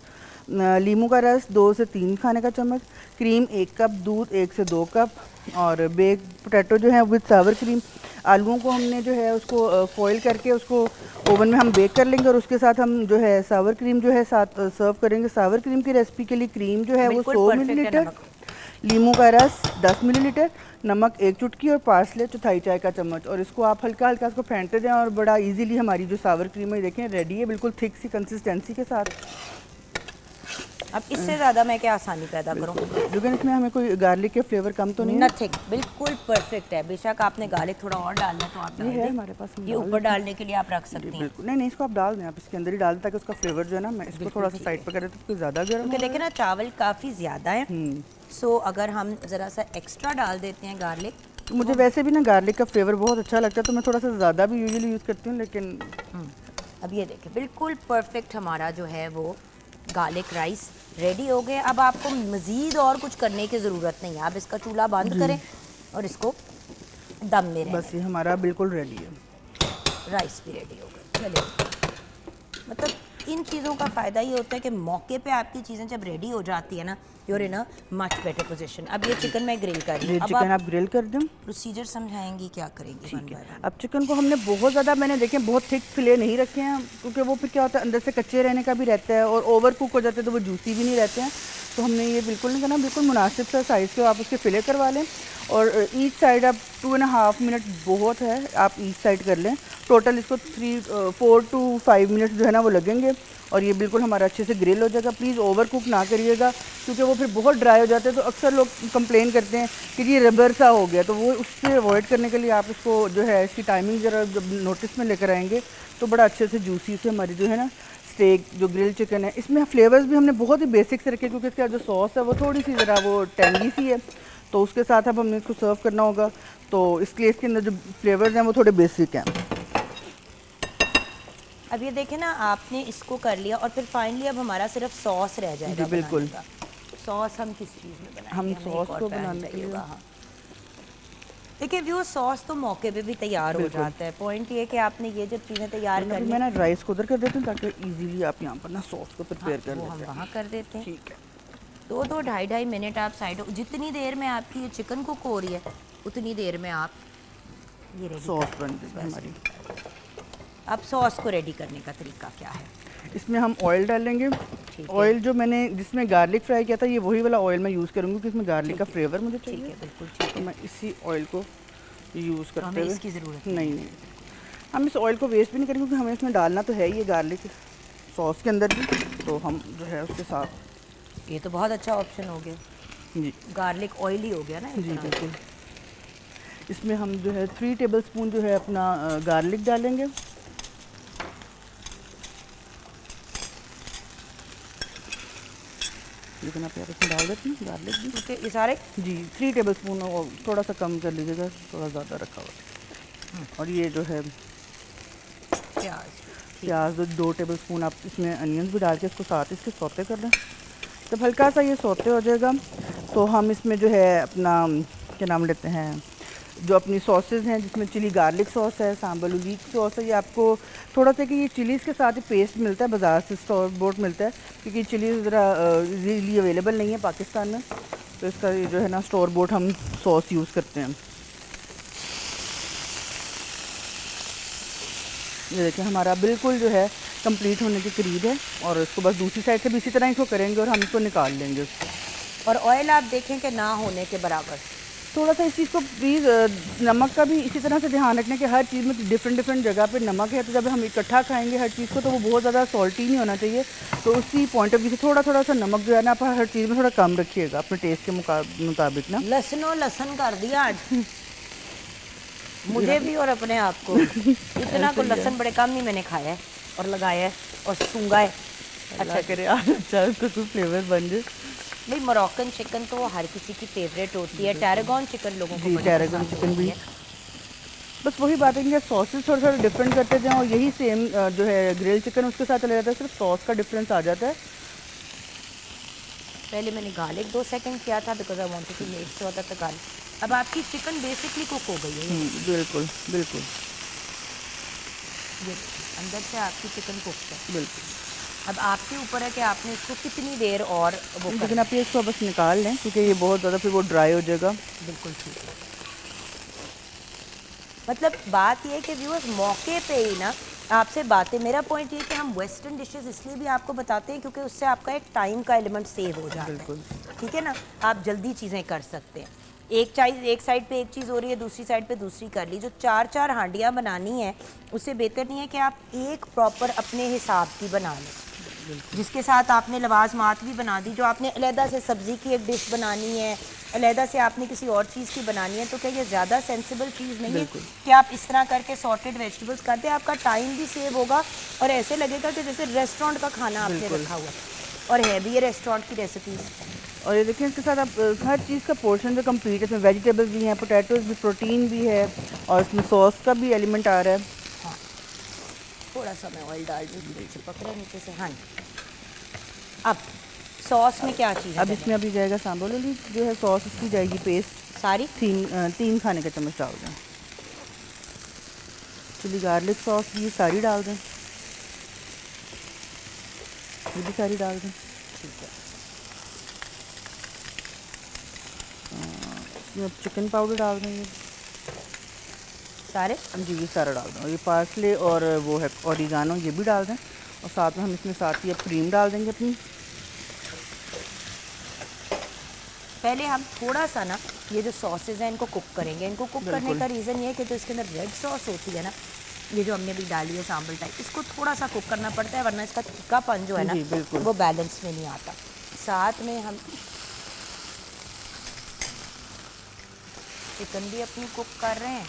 लीमू का रस 2 से 3 खाने का चम्मच, क्रीम 1 कप, दूध 1 से 2 कप, और बेक पोटैटो जो है विद सावर क्रीम। आलूओं को हमने जो है उसको फॉइल करके उसको ओवन में हम बेक कर लेंगे, और उसके साथ हम जो है सावर क्रीम जो है साथ सर्व करेंगे। सावर क्रीम की रेसिपी के लिए क्रीम जो है वो 100 मिलीलीटर, लीमू का रस 10 मिलीलीटर, नमक 1 चुटकी, और पार्सले 1/4 चाय का चम्मच। और इसको आप हल्का हल्का इसको फेंटते जाएं, और बड़ा इजीली हमारी जो सावर क्रीम है देखें रेडी है, बिल्कुल थिक सी कंसिस्टेंसी के साथ। अब इससे ज़्यादा मैं क्या आसानी पैदा करूँ? लेकिन इसमें हमें कोई गार्लिक के फ्लेवर कम तो नहीं है। नथिंग, बिल्कुल परफेक्ट है। बेशक आपने गार्लिक थोड़ा और डालना है तो आप डाल ये है दें, हमारे पास, हम ये डाल ऊपर देते डालने के लिए आप रख सकती हैं। बिल्कुल नहीं नहीं, इसको आप डाल दें, आप इसके अंदर ही डाल दें ताकि उसका फ्लेवर जो है ना, मैं इसको थोड़ा सा साइड पर कर देती हूँ, ज़्यादा गर्म क्योंकि देखिए ना चावल काफ़ी ज़्यादा है, हम्म। सो अगर हम ज़रा सा एक्स्ट्रा डाल देते हैं गार्लिक, तो मुझे वैसे भी ना गार्लिक का फ्लेवर बहुत अच्छा लगता है, तो मैं थोड़ा सा ज़्यादा भी यूजुअली यूज़ करती हूँ, लेकिन अब ये देखिए बिल्कुल परफेक्ट हमारा जो है वो गार्लिक राइस रेडी हो गए। अब आपको मज़ीद और कुछ करने की ज़रूरत नहीं है, आप इसका चूल्हा बंद करें और इसको दम में बस ये हमारा बिल्कुल रेडी है। राइस भी रेडी हो गए। चलिए, मतलब इन चीज़ों का फ़ायदा ये होता है कि मौके पे आपकी चीज़ें जब रेडी हो जाती है ना, you're in a much better position. अब ये चिकन मैं ग्रिल कर रही हूँ, चिकन आप ग्रिल कर दें। प्रोसीजर समझाएंगी क्या करेंगी? ठीक है, अब चिकन को हमने बहुत ज़्यादा मैंने देखे बहुत थिक फिले नहीं रखे हैं, क्योंकि वो फिर क्या होता है अंदर से कच्चे रहने का भी रहता है, और ओवर कुक हो जाते हैं तो वो जूसी भी नहीं रहते हैं। तो हमने ये बिल्कुल नहीं करना, बिल्कुल मुनासिब सा साइज़ के आप उसके फिले करवा लें, और ईच साइड आप 2.5 मिनट बहुत है, आप ईच साइड कर लें। टोटल इसको 4 to 5 मिनट जो है ना वो लगेंगे, और ये बिल्कुल हमारा अच्छे से ग्रिल हो जाएगा। प्लीज़ ओवर कुक ना करिएगा, क्योंकि वो फिर बहुत ड्राई हो जाते हैं, तो अक्सर लोग कंप्लेन करते हैं कि ये रबर सा हो गया, तो वो उससे अवॉइड करने के लिए आप इसको जो है इसकी टाइमिंग ज़रा जब नोटिस में लेकर आएंगे तो बड़ा अच्छे से जूसी से हमारी जो है ना स्टेक जो ग्रिल चिकन है। इसमें फ्लेवर्स भी हमने बहुत ही बेसिक से रखे, क्योंकि इसका जो सॉस है वो थोड़ी सी ज़रा वो टेंगी सी है, तो उसके साथ अब हमें इसको सर्व करना होगा, तो इसलिए इसके अंदर जो फ्लेवर्स हैं वो थोड़े बेसिक हैं। अब ये देखें ना, आपने इसको कर लिया और फिर फाइनली अब हमारा सिर्फ सॉस रह जाएगा। जी बिल्कुल। सॉस हम किस चीज़ में बनाएंगे? हम हमें एक सॉस और को पैन बनाने के चाहिए लिए होगा, हाँ। देखिए वो सॉस तो मौके पे भी तैयार हो बिल्कुल। जाता है। पॉइंट ये है कि आपने ये जब चीज़ें तैयार अभी कर मैं ली, ना राइस को उधर कर देती हूँ ताकि इजीली आप यहाँ पर ना सॉस को हाँ प्रिपेयर कर वो हम लेते वहाँ हैं। कर देते हैं। ठीक है। 2-2 ढाई-ढाई मिनट आप साइड, जितनी देर में आपकी ये चिकन कुक हो रही है उतनी देर में आप ये रेडी सॉस कर बन लें। गई हमारी। अब सॉस को रेडी करने का तरीका क्या है? इसमें हम ऑयल डालेंगे। ठीक है। ऑयल जो मैंने जिसमें गार्लिक फ्राई किया था ये वही वाला ऑयल मैं यूज़ करूँगी क्योंकि इसमें गार्लिक का ठीक है। फ्लेवर मुझे ठीक चाहिए। है, बिल्कुल ठीक तो है। मैं इसी ऑयल को यूज़ तो करते हमें हुए, इसकी ज़रूरत नहीं, हम इस ऑयल को वेस्ट भी नहीं करेंगे क्योंकि हमें इसमें डालना तो है ही ये गार्लिक सॉस के अंदर भी, तो हम जो है उसके साथ। ये तो बहुत अच्छा ऑप्शन हो गया, जी गार्लिक ऑयली हो गया ना एक जी तरह से। बिल्कुल। इसमें हम जो है 3 टेबलस्पून जो है अपना गार्लिक डालेंगे। लेकिन आप यहाँ पे डाल देते हैं गार्लिक भी। क्योंकि ये सारे जी 3 टेबलस्पून, और थोड़ा सा कम कर लीजिएगा, थोड़ा ज़्यादा रखा हुआ है। और ये जो है प्याज, प्याज 2 टेबलस्पून आप इसमें अनियंस भी डाल के इसको साथ इसके सौते कर लें। जब हल्का सा ये सौते हो जाएगा तो हम इसमें जो है अपना क्या नाम लेते हैं, जो अपनी सॉसेज हैं जिसमें चिली गार्लिक सॉस है, सांबर उलीक सॉस है, ये आपको थोड़ा सा कि ये चिलीज़ के साथ ही पेस्ट मिलता है, बाज़ार से स्टोर बोर्ड मिलता है क्योंकि चिली ज़रा इजीली अवेलेबल नहीं है पाकिस्तान में, तो इसका ये जो है ना स्टोर बोर्ड हम सॉस यूज़ करते हैं। ये देखिए हमारा बिल्कुल जो है कंप्लीट होने के करीब है, और इसको बस दूसरी साइड से भी इसी तरह इसको करेंगे और हम इसको निकाल लेंगे उसको। और ऑयल आप देखें कि ना होने के बराबर। थोड़ा सा इस चीज़ को प्लीज़ नमक का भी इसी तरह से ध्यान रखना कि हर चीज़ में डिफरेंट जगह पे नमक है, तो जब हम इकट्ठा खाएंगे हर चीज़ को तो वो बहुत ज़्यादा सॉल्टी नहीं होना चाहिए, तो उसी पॉइंट ऑफ व्यू से थोड़ा सा नमक जो है ना आप हर चीज़ में थोड़ा कम रखिएगा अपने टेस्ट के मुताबिक ना। लहसुन कर दिया आज मुझे भी और अपने आप को। इतना को लहसुन बड़े कम ही मैंने खाया है और लगाया है और सूंगा है। अच्छा करे आज अच्छा उसको कोई फ्लेवर बन जाए। भाई मोरक्कन चिकन तो वो हर किसी की फेवरेट होती है, टैरागन चिकन लोगों को जी बड़ी टैरागन पसंद चिकन भी। होती है। बस वही बात है कि सॉसेस थोड़ा डिफरेंट करते जाएं और यही सेम जो है ग्रिल चिकन उसके साथ चला जाता है, सिर्फ सॉस का डिफरेंस आ जाता है। पहले मैंने गार्लिक 2 सेकंड किया था because I wanted to make sure that the garlic. अब आपकी चिकन बेसिकली कुक हो गई है। बिल्कुल बिल्कुल ये अंदर से आपकी चिकन कुक है। बिल्कुल। अब आपके ऊपर है कि आपने इसको कितनी देर और वो लेकिन करना आप ये इसको बस निकाल लें क्योंकि ये बहुत ज़्यादा फिर वो ड्राई हो जाएगा। है। बिल्कुल ठीक है। मतलब बात ये है कि व्यूअर्स मौके पे ही ना आपसे बातें, मेरा पॉइंट ये है कि हम वेस्टर्न डिशेस इसलिए भी आपको बताते हैं क्योंकि उससे आपका एक टाइम का एलिमेंट सेव हो जाता बिल्कुल। है। ठीक है ना, आप जल्दी चीज़ें कर सकते हैं। एक साइड पे एक चीज़ हो रही है, दूसरी साइड पे दूसरी कर ली। जो 4-4 हांडियाँ बनानी है उससे बेहतर नहीं है कि आप एक प्रॉपर अपने हिसाब की बना लें, जिसके साथ आपने लवाजमात भी बना दी। जो आपने अलहदा से सब्ज़ी की एक डिश बनानी है, अलहदा से आपने किसी और चीज़ की बनानी है, तो क्या ये ज़्यादा सेंसिबल चीज़ नहीं है कि आप इस तरह करके सॉर्टेड वेजिटेबल्स करते हैं? आपका टाइम भी सेव होगा और ऐसे लगेगा कि जैसे रेस्टोरेंट का खाना आपने रखा हुआ है, और है भी ये रेस्टोरेंट की रेसिपीज़। और ये देखिए इसके साथ आप हर चीज़ का पोर्शन जो कंप्लीट है, इसमें वेजिटेबल्स भी हैं, पोटैटोज भी, प्रोटीन भी है, और इसमें सॉस का भी एलिमेंट आ रहा है। हाँ, थोड़ा सा मैं ऑयल डाल दूँगी, चिपक रहा है नीचे से। हाँ, अब सॉस में क्या चीज़ है? अब इसमें अभी जाएगा सांबर उलीक जो है सॉस, इसकी जाएगी पेस्ट सारी 3 खाने का चम्मच डाल दें। चिली गार्लिक सॉस भी सारी डाल दें, ये भी सारी डाल दें। ठीक है। इसमें चिकन पाउडर डाल देंगे सारे जी, ये सारा डाल दें। और ये पार्सले और वो है ऑरिगानो, ये भी डाल दें। और साथ में हम इसमें साथ ही अब क्रीम डाल देंगे अपनी। पहले हम थोड़ा सा ना ये जो सॉसेज हैं इनको कुक करेंगे। इनको कुक करने का रीज़न ये है कि जो इसके अंदर रेड सॉस होती है ना, ये जो हमने अभी डाली है सांभर टाइप, इसको थोड़ा सा कुक करना पड़ता है, वरना इसका तीखापन जो है जी, ना बिल्कुल। वो बैलेंस में नहीं आता। साथ में हम चिकन भी अपनी कुक कर रहे हैं।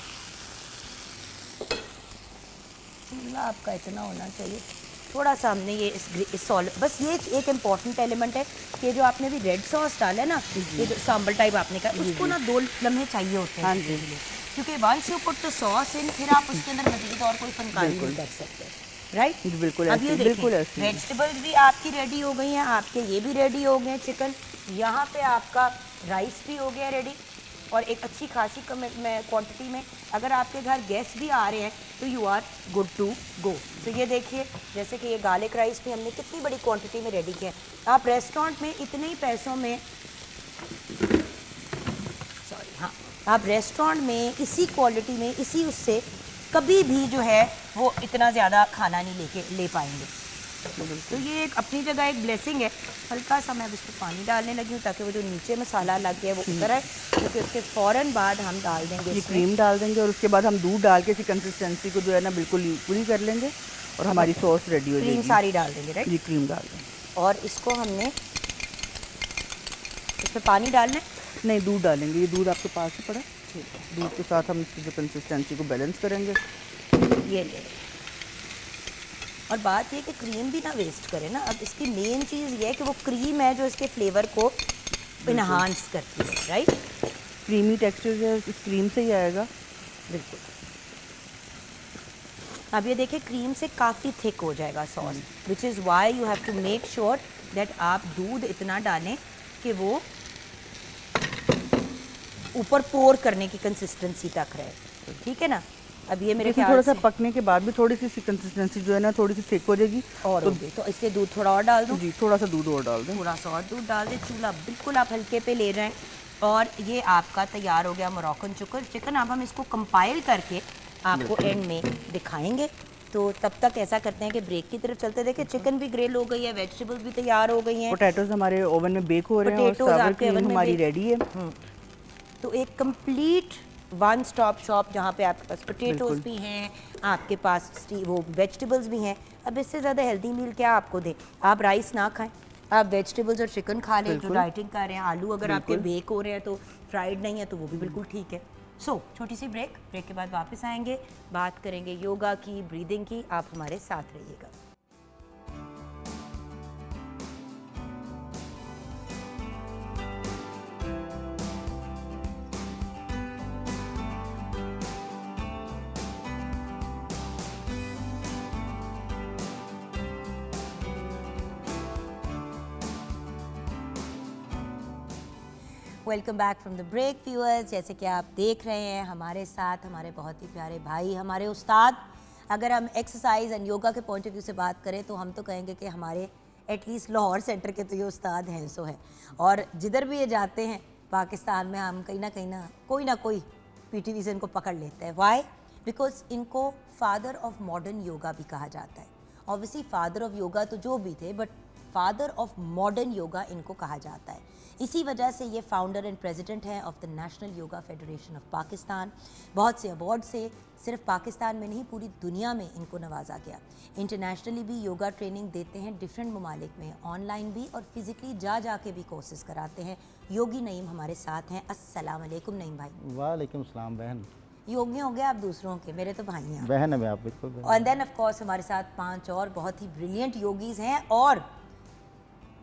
चूल्हा आपका इतना होना चाहिए। थोड़ा सा हमने ये इस सॉल, बस ये एक इम्पॉर्टेंट एलिमेंट है कि जो आपने भी रेड सॉस डाला है ना, ये जो सांभर टाइप आपने कहा, उसको ना 2 लम्हे चाहिए होते हैं। हाँ जी। क्योंकि once you put the sauce in, फिर आप उसके अंदर मजीद और कोई फनकारी नहीं कर सकते। राइट? जी, बिल्कुल अब ये ऐसे, बिल्कुल देखिए ऐसे। वेजिटेबल्स भी आपकी रेडी हो गई हैं, आपके ये भी रेडी हो गए हैं चिकन, यहाँ पे आपका राइस भी हो गया रेडी, और एक अच्छी खासी क्वांटिटी में अगर आपके घर गेस्ट भी आ रहे हैं तो you are good to go. तो ये देखिए जैसे कि ये गार्लिक राइस भी हमने कितनी बड़ी क्वांटिटी में रेडी किया है। आप रेस्टोरेंट में इतने ही पैसों में, सॉरी, हाँ, आप रेस्टोरेंट में इसी क्वालिटी में, इसी उससे कभी भी जो है वो इतना ज़्यादा खाना नहीं ले पाएंगे। तो ये एक अपनी जगह एक ब्लेसिंग है। हल्का सा मैं अब इसको पानी डालने लगी हूँ ताकि वो जो नीचे मसाला लग गया है वो उतर आए, क्योंकि उसके फ़ौरन बाद हम डाल देंगे ये इसमें क्रीम डाल देंगे और उसके बाद हम दूध डाल के इसकी कंसिस्टेंसी को जो है ना बिल्कुल पूरी कर लेंगे और हमारी सॉस रेडी हो क्रीम जाएगी। सारी डाल देंगे, राइट? जी, क्रीम डाल देंगे। और इसको हमने इसमें पानी डालना है? नहीं, दूध डालेंगे। ये दूध आपके पास ही पड़ा, ठीक है। दूध के साथ हम इसकी जो कंसिस्टेंसी को बैलेंस करेंगे। ये ले। और बात ये कि क्रीम भी ना वेस्ट करें ना। अब इसकी मेन चीज़ ये है कि वो क्रीम है जो इसके फ्लेवर को इन्हांस करती है, राइट? क्रीमी टेक्सचर जो है इस क्रीम से ही आएगा। बिल्कुल। अब ये देखिए क्रीम से काफ़ी थिक हो जाएगा sauce, which is why you have to make sure that आप दूध इतना डालें कि वो ऊपर पोर करने की कंसिस्टेंसी तक रहे, ठीक है ना? अब ये मेरे ख्याल थोड़ा से सा पकने के बाद भी थोड़ी सी कंसिस्टेंसी जो है ना थोड़ी सी थिक हो जाएगी और तो इसके दूध थोड़ा और डाल दूँ? जी, थोड़ा सा दूध और डाल दें। थोड़ा सा और दूध डाल दें। चूल्हा बिल्कुल आप हल्के पे ले रहे हैं और ये आपका तैयार हो गया मोरक्कन चिकन। अब हम इसको कंपाइल करके आपको एंड में दिखाएंगे। तो तब तक ऐसा करते हैं कि ब्रेक की तरफ चलते। देखिए चिकन भी ग्रिल हो गई है, वेजिटेबल्स भी तैयार हो गई हैं, पोटैटोज हमारे ओवन में बेक हो रहे हैं और Potatoes सावर आपके क्रीम oven में हमारी bake- रेडी है। तो एक कंप्लीट वन स्टॉप शॉप जहाँ पे आपके पास पोटैटोज भी हैं, आपके पास वो वेजिटेबल्स भी हैं। अब इससे ज़्यादा हेल्दी मील क्या आपको दे? आप राइस ना खाएं, आप वेजिटेबल्स और चिकन खा लें जो डाइटिंग कर रहे हैं। आलू अगर आपके बेक हो रहे हैं तो फ्राइड नहीं है तो वो भी बिल्कुल ठीक है। सो छोटी सी ब्रेक के बाद वापस आएंगे, बात करेंगे योगा की, ब्रीदिंग की। आप हमारे साथ रहिएगा। Welcome back from the break viewers. जैसे कि आप देख रहे हैं हमारे साथ हमारे बहुत ही प्यारे भाई, हमारे उस्ताद। अगर हम एक्सरसाइज एंड योगा के पॉइंट ऑफ व्यू से बात करें तो हम तो कहेंगे कि हमारे एटलीस्ट लाहौर सेंटर के तो ये उस्ताद हैं, सो है। और जिधर भी ये जाते हैं पाकिस्तान में, हम कहीं ना कोई पीटीवी से इनको पकड़ लेते हैं। वाई? बिकॉज इनको फादर ऑफ मॉडर्न योगा भी कहा जाता है। ऑब्वियसली फादर ऑफ योगा तो जो भी थे, but father of modern yoga इनको कहा जाता है। इसी वजह से ये फाउंडर एंड प्रेसिडेंट हैं of the national yoga federation of Pakistan. बहुत से अवार्ड से सिर्फ पाकिस्तान में नहीं पूरी दुनिया में इनको नवाजा गया। इंटरनेशनली भी योगा ट्रेनिंग देते हैं डिफरेंट ममालिक में, ऑनलाइन भी और फिजिकली जा के भी कोर्सेज कराते हैं। योगी नईम हमारे साथ हैं। अस्सलाम वालेकुम नईम भाई। वालेकुम सलाम बहन। योगी हो गए आप दूसरों के, मेरे तो भाई हैं। बहन है मैं आप, बिल्कुल। और देन ऑफ कोर्स हमारे साथ 5 और बहुत ही ब्रिलियंट योगीज हैं और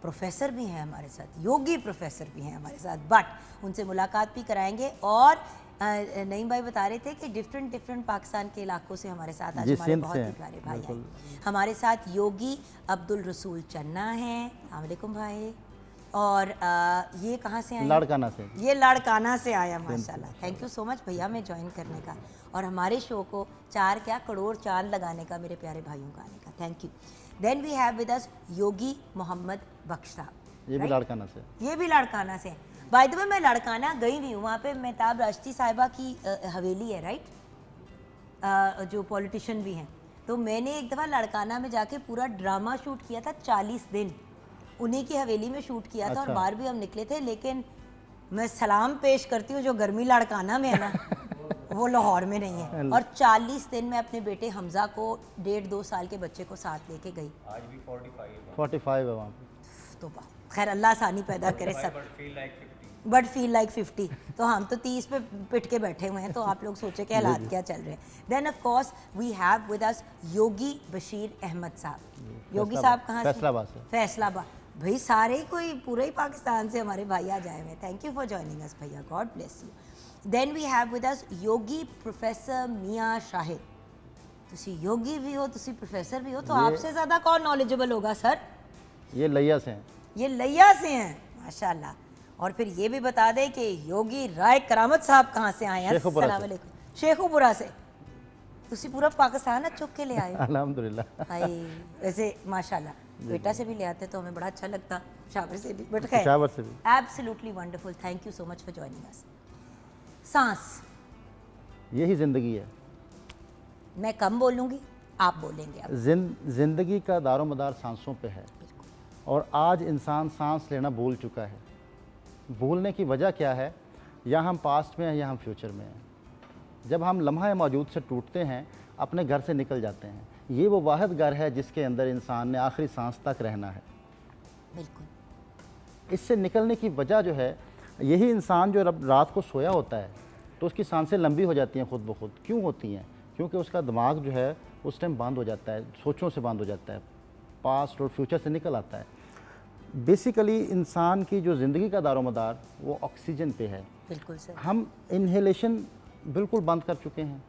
प्रोफेसर भी हैं हमारे साथ, योगी प्रोफेसर भी हैं हमारे साथ, बट उनसे मुलाकात भी कराएंगे। और नईम भाई बता रहे थे कि डिफरेंट पाकिस्तान के इलाकों से हमारे साथ आज हमारे बहुत ही प्यारे भाई आए। हमारे साथ योगी अब्दुल रसूल चन्ना हैं। अस्सलाम वालेकुम भाई। और ये कहाँ से आए? लाड़काना से। ये लाड़काना से आया, माशाल्लाह। थैंक यू सो मच भैया में ज्वाइन करने का और हमारे शो को 4 करोड़ चांद लगाने का, मेरे प्यारे भाइयों का आने का। Thank you. Then we have with us Yogi Mohammad Bakhsh Sahab. ये भी लाड़काना से। ये भी लाड़काना से। बाय द वे मैं लाड़काना गई हुई हूँ, वहाँ पे मेहताब राश्ती साहिबा की हवेली है, राइट? जो पॉलिटिशियन भी हैं। तो मैंने एक दफ़ा लाड़काना में जाके पूरा ड्रामा शूट किया था, 40 दिन उन्हीं की हवेली में शूट किया था। और बाहर भी हम निकले थे, लेकिन मैं सलाम पेश करती हूँ जो गर्मी लाड़काना में है ना वो लाहौर में नहीं है। और 40 दिन मैं अपने बेटे हमजा को 1.5-2 साल के बच्चे को साथ लेके गई। आज भी 45 है वहाँ पे। तो खैर अल्लाह आसानी पैदा करे सब, बट फील लाइक 50। तो हम तो 30 पे पिट के बैठे हुए हैं, तो आप लोग सोचे कि हालात क्या चल रहे हैं। Then of course we have with us Yogi Bashir Ahmad Sahab. Yogi साहब कहाँ से? फैसलाबाद से। फैसलाबाद। भाई सारे ही कोई पूरे ही पाकिस्तान से हमारे भाई आ जाए हुए। Thank you for joining us भैया, god bless you. Then we have with us Yogi professor Mian Shahid. तुसी योगी भी हो, तुसी प्रोफेसर भी हो, तो आपसे ज़्यादा कौन नॉलेजेबल होगा सर? ये लैया से हैं। ये लैया से हैं, माशाल्लाह। और फिर ये भी बता दें कि योगी राय करामत साहब कहाँ से आए हैं? शेखुपुरा से। अस्सलाम वालेकुम। शेखुपुरा से। तुसी पूरा पाकिस्तान चुक के ले आए हो। अल्हम्दुलिल्लाह। हाय, वैसे माशाल्लाह बेटा से भी ले आते तो हमें बड़ा अच्छा लगता, शावर से भी, बट खैर पेशावर से भी। Absolutely wonderful, thank you so much for joining अस। सांस यही ज़िंदगी है। मैं कम बोलूँगी, आप बोलेंगे अब। ज़िंदगी का दारोमदार सांसों पे है, और आज इंसान सांस लेना भूल चुका है। भूलने की वजह क्या है? या हम पास्ट में हैं या हम फ्यूचर में हैं। जब हम लम्हा मौजूद से टूटते हैं, अपने घर से निकल जाते हैं, ये वो वाहिद घर है जिसके अंदर इंसान ने आखिरी सांस तक रहना है। बिल्कुल। इससे निकलने की वजह जो है, यही इंसान जो रात को सोया होता है तो उसकी सांसें लंबी हो जाती हैं खुद ब खुद। क्यों होती हैं? क्योंकि उसका दिमाग जो है उस टाइम बंद हो जाता है, सोचों से बंद हो जाता है, पास्ट और फ्यूचर से निकल आता है। बेसिकली इंसान की जो ज़िंदगी का दारोमदार वो ऑक्सीजन पे है। बिल्कुल सर। हम इनहेलेशन बिल्कुल बंद कर चुके हैं,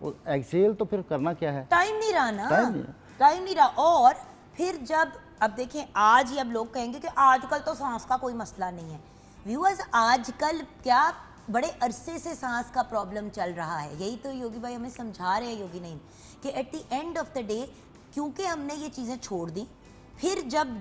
और एक्सेल तो फिर करना क्या है? टाइम नहीं रहा ना, टाइम नहीं है। टाइम नहीं रहा। और फिर जब अब देखें, आज ही अब लोग कहेंगे कि आजकल तो सांस का कोई मसला नहीं है। व्यूअर्स, आजकल क्या बड़े अरसे से सांस का प्रॉब्लम चल रहा है। यही तो योगी भाई हमें समझा रहे हैं, योगी नहीं, कि at the end of the day क्योंकि हमने ये चीज़ें छोड़ दी, फिर जब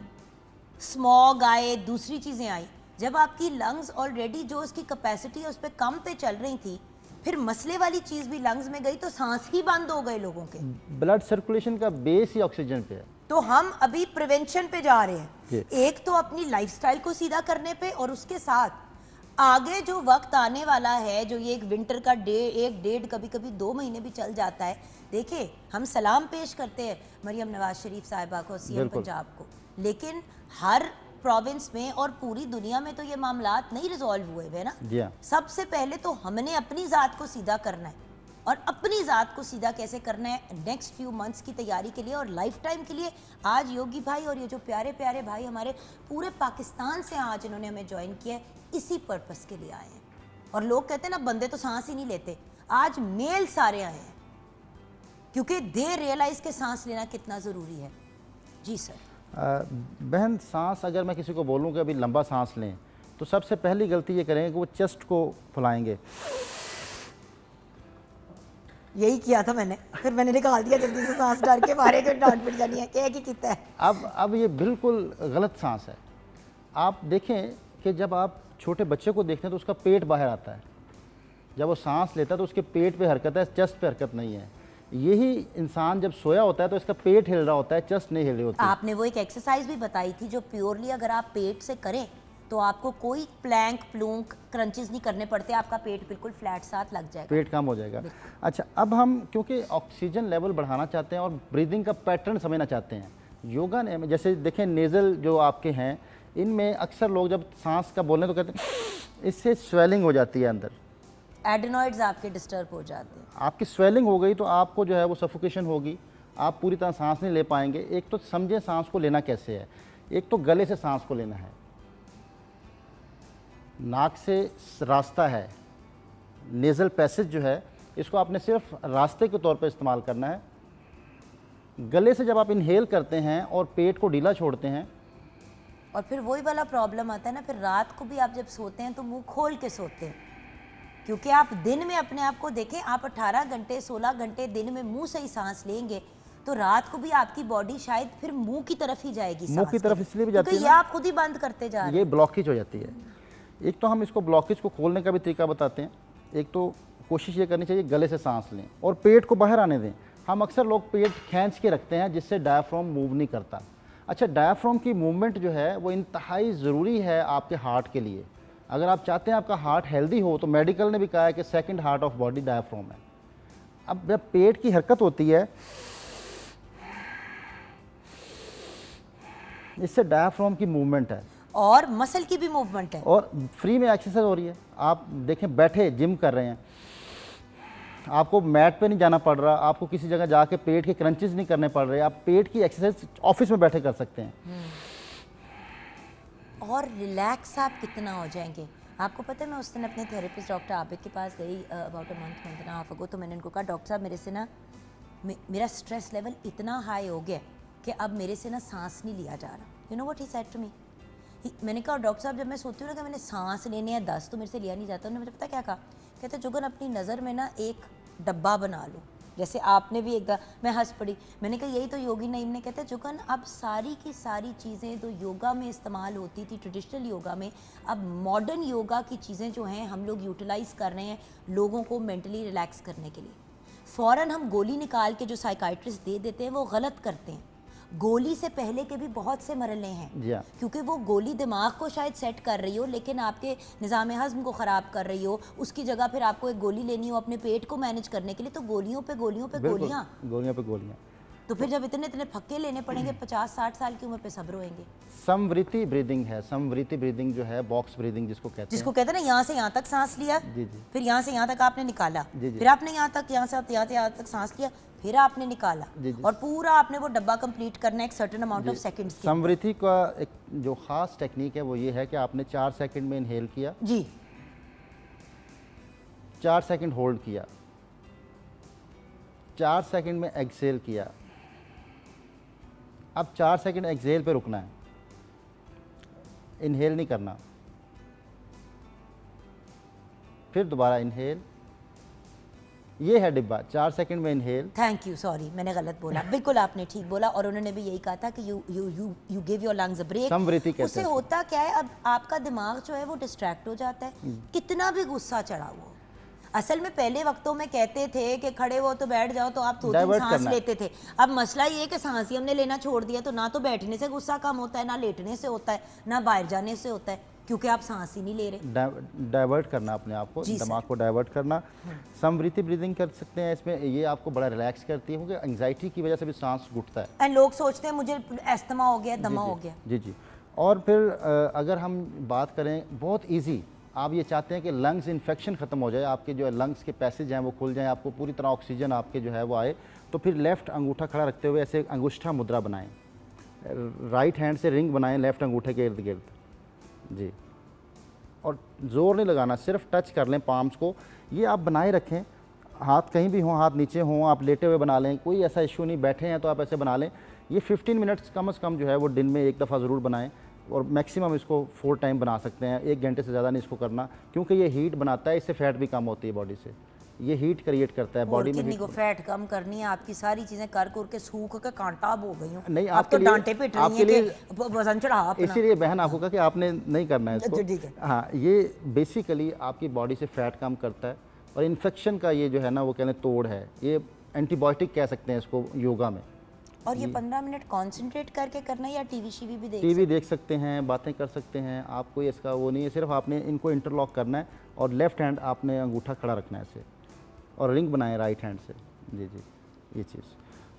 स्मॉग आए, दूसरी चीज़ें आई, जब आपकी लंग्स ऑलरेडी जो उसकी कैपेसिटी है उस पर कम पे चल रही थी, फिर मसले वाली चीज़ भी लंग्स में गई तो सांस ही बंद हो गए लोगों के। ब्लड सर्कुलेशन का बेस ही ऑक्सीजन पे है। तो हम अभी प्रिवेंशन पे जा रहे जी। हैं, एक तो अपनी लाइफस्टाइल को सीधा करने पे, और उसके साथ आगे जो वक्त आने वाला है, जो ये एक विंटर का एक डेढ़ कभी कभी 2 महीने भी चल जाता है। देखिए, हम सलाम पेश करते हैं मरियम नवाज शरीफ साहिबा को, सीएम बिल्कुल। पंजाब को, लेकिन हर प्रोविंस में और पूरी दुनिया में तो ये मामलात नहीं रिजॉल्व हुए हुए ना। जी हाँ। सबसे पहले तो हमने अपनी ज़ात को सीधा करना है, और अपनी ज़ात को सीधा कैसे करना है नेक्स्ट फ्यू मंथ्स की तैयारी के लिए और लाइफ टाइम के लिए आज योगी भाई और ये जो प्यारे प्यारे भाई हमारे पूरे पाकिस्तान से आज इन्होंने हमें ज्वाइन किया है, इसी पर्पस के लिए आए हैं। और लोग कहते हैं ना बंदे तो सांस ही नहीं लेते, आज मेल सारे आए हैं क्योंकि दे रियलाइज के सांस लेना कितना ज़रूरी है। जी सर। बहन, सांस अगर मैं किसी को बोलूँ कि अभी लंबा सांस लें, तो सबसे पहली गलती ये करेंगे कि वो चेस्ट को फुलाएंगे। यही किया था मैंने, फिर मैंने निकाल दिया जल्दी से सांस, डर के मारे कि डांट पिट जानी है, क्या की कितना है। अब ये बिल्कुल गलत सांस है। आप देखें कि जब आप छोटे बच्चे को देखते हैं तो उसका पेट बाहर आता है, जब वो सांस लेता है तो उसके पेट पे हरकत है, चेस्ट पे हरकत नहीं है। यही इंसान जब सोया होता है तो इसका पेट हिल रहा होता है, चेस्ट नहीं हिल रही होती। आपने वो एक एक्सरसाइज भी बताई थी जो प्योरली अगर आप पेट से करें तो आपको कोई प्लैंक प्लूंक क्रंचेस नहीं करने पड़ते, आपका पेट बिल्कुल फ्लैट साथ लग जाएगा, पेट कम हो जाएगा। अच्छा, अब हम क्योंकि ऑक्सीजन लेवल बढ़ाना चाहते हैं और ब्रीदिंग का पैटर्न समझना चाहते हैं, योगा ने जैसे देखें नेज़ल जो आपके हैं, इनमें अक्सर लोग जब सांस का बोलने तो कहते हैं इससे स्वेलिंग हो जाती है, अंदर एडेनॉइड्स आपके डिस्टर्ब हो जाते हैं। आपकी स्वेलिंग हो गई तो आपको जो है वो सफोकेशन होगी, आप पूरी तरह सांस नहीं ले पाएंगे। एक तो समझे सांस को लेना कैसे है, एक तो गले से सांस को लेना है, नाक से रास्ता है, नेज़ल पैसेज जो है इसको आपने सिर्फ रास्ते के तौर पर इस्तेमाल करना है। गले से जब आप इनहेल करते हैं और पेट को ढीला छोड़ते हैं, और फिर वही वाला प्रॉब्लम आता है ना, फिर रात को भी आप जब सोते हैं तो मुंह खोल के सोते हैं, क्योंकि आप दिन में अपने आप को देखें, आप 18 घंटे 16 घंटे दिन में मुंह से ही सांस लेंगे तो रात को भी आपकी बॉडी शायद फिर मुंह की तरफ ही जाएगी, मुंह की तरफ इसलिए भी जाती है ये आप खुद ही बंद करते जा रहे हैं। ये ब्लॉकेज हो जाती है। एक तो हम इसको ब्लॉकेज को खोलने का भी तरीका बताते हैं। एक तो कोशिश ये करनी चाहिए गले से सांस लें और पेट को बाहर आने दें। हम अक्सर लोग पेट खींच के रखते हैं जिससे डायफ्राम मूव नहीं करता। अच्छा, डायफ्राम की मूवमेंट जो है वो इंतहाई ज़रूरी है आपके हार्ट के लिए। अगर आप चाहते हैं आपका हार्ट हेल्दी हो तो मेडिकल ने भी कहा है कि second heart of body diaphragm है। अब जब पेट की हरकत होती है इससे डायफ्राम की मूवमेंट है और मसल की भी मूवमेंट है और फ्री में एक्सरसाइज हो रही है। आप देखें, बैठे जिम कर रहे हैं, आपको मैट पे नहीं जाना पड़ रहा, आपको किसी जगह जाके पेट के क्रंचेस नहीं करने पड़ रहे, आप पेट की एक्सरसाइज ऑफिस में बैठे कर सकते हैं। और रिलैक्स आप कितना हो जाएंगे। आपको पता है, मैं उस दिन अपने थेरेपिस्ट डॉक्टर आबिद के पास गई about a month and half अगो, तो मैंने उनको कहा डॉक्टर साहब मेरे से ना मेरा स्ट्रेस लेवल इतना हाई हो गया कि अब मेरे से ना सांस नहीं लिया जा रहा। You know what he said to me, मैंने कहा डॉक्टर साहब जब मैं सोती हूँ ना कि मैंने सांस लेने हैं 10 तो मेरे से लिया नहीं जाता। उन्होंने मुझे पता क्या कहा, कहते जुगन अपनी नज़र में ना एक डब्बा बना लो, जैसे आपने भी एक मैं हंस पड़ी। मैंने कहा यही तो योगी नईम ने कहते जुगन अब सारी की सारी चीज़ें तो योगा में इस्तेमाल होती थी ट्रेडिशनल योगा में, अब मॉडर्न योगा की चीज़ें जो हैं हम लोग यूटिलाइज़ कर रहे हैं लोगों को मेंटली रिलैक्स करने के लिए। फ़ौरन हम गोली निकाल के जो साइकाइट्रिस्ट दे देते हैं वो गलत करते हैं। गोली से पहले के भी बहुत से मरहले हैं, क्योंकि वो गोली दिमाग को शायद सेट कर रही हो लेकिन आपके निज़ाम हज़्म को ख़राब कर रही हो, उसकी जगह फिर आपको एक गोली लेनी हो अपने पेट को मैनेज करने के लिए, तो गोलियों पे गोलियों पे गोलियाँ, गोलियाँ पे गोलियाँ। तो फिर जब इतने इतने फक्के लेने पड़ेंगे 50-60 साल की उम्र पे सब्र होएंगे। समवृत्ति ब्रीदिंग है, समवृत्ति ब्रीदिंग जो है बॉक्स ब्रीदिंग जिसको कहते हैं ना, यहाँ से यहाँ तक सांस लिया, जी जी, फिर यहाँ से यहाँ तक आपने निकाला, फिर आपने यहाँ से यहाँ तक सांस लिया, फिर आपने निकाला, और पूरा आपने वो डब्बा कंप्लीट करना है एक सर्टेन अमाउंट ऑफ सेकंड्स की। समवृत्ति का एक जो खास टेक्निक है वो ये है कि आपने 4 सेकंड में इनहेल किया जी, 4 सेकंड होल्ड किया, 4 सेकंड में एक्सहेल किया, अब 4 सेकंड एक्सहेल पे रुकना है, इनहेल नहीं करना, फिर दोबारा इनहेल। ये है डिब्बा, 4 सेकंड में इनहेल। थैंक यू, सॉरी मैंने गलत बोला, बिल्कुल आपने ठीक बोला, और उन्होंने भी यही कहा था कि you give your lungs a break. समवृत्ति कहते हैं उससे होता क्या है, अब आपका दिमाग जो है वो डिस्ट्रैक्ट हो जाता है, कितना भी गुस्सा चढ़ा हुआ। असल में पहले वक्तों में कहते थे कि खड़े हो तो बैठ जाओ, तो आप थोड़ी सांस लेते थे। अब मसला ये है कि सांस ही हमने लेना छोड़ दिया, तो ना तो बैठने से गुस्सा कम होता है, ना लेटने से होता है, ना बाहर जाने से होता है, क्योंकि आप सांस ही नहीं ले रहे। डाइवर्ट करना अपने आप को, दिमाग को डाइवर्ट करना। समवृत्ति ब्रीदिंग कर सकते हैं इसमें, ये आपको बड़ा रिलैक्स करती है क्योंकि एंग्जाइटी की वजह से भी सांस घुटता है। एंड लोग सोचते हैं मुझे अस्थमा हो गया, दमा हो गया। जी जी। और फिर अगर हम बात करें, बहुत ईजी, आप ये चाहते हैं कि लंग्स इन्फेक्शन ख़त्म हो जाए, आपके जो है लंग्स के पैसेज हैं वो खुल जाएं, आपको पूरी तरह ऑक्सीजन आपके जो है वो आए, तो फिर लेफ़्ट अंगूठा खड़ा रखते हुए ऐसे अंगुष्ठा मुद्रा बनाएं, राइट हैंड से रिंग बनाएं लेफ़्ट अंगूठे के इर्द गिर्द जी, और ज़ोर नहीं लगाना, सिर्फ टच कर लें पाम्स को। ये आप बनाए रखें, हाथ कहीं भी हों, हाथ नीचे हों, आप लेटे हुए बना लें, कोई ऐसा इशू नहीं, बैठे हैं तो आप ऐसे बना लें। ये 15 मिनट्स कम से कम जो है वो दिन में एक दफ़ा ज़रूर बनाएं, और मैक्सिमम इसको 4 टाइम बना सकते हैं, 1 घंटे से ज़्यादा नहीं इसको करना, क्योंकि ये हीट बनाता है, इससे फैट भी कम होती है बॉडी से, ये हीट क्रिएट करता है बॉडी में। को फैट कम करनी है, आपकी सारी चीजें कर के सूख के कांटा हो गई हूं। नहीं, आप तो डांटे पिट रही हैं कि वजन चढ़ा अपना, इसीलिए बहन आपको कहा कि आपने नहीं करना है इसको। ठीक है। हाँ, ये बेसिकली आपकी बॉडी से फैट कम करता है, और इन्फेक्शन का ये जो है ना वो कहने तोड़ है, ये एंटीबायोटिक कह सकते हैं इसको योगा में। और ये 15 मिनट कंसंट्रेट करके करना है या टीवी शीवी भी देख सकते हैं, बातें कर सकते हैं आप, कोई इसका वो नहीं है, सिर्फ आपने इनको इंटरलॉक करना है और लेफ्ट हैंड आपने अंगूठा खड़ा रखना है ऐसे, और रिंग बनाएं राइट हैंड से। जी जी, ये चीज़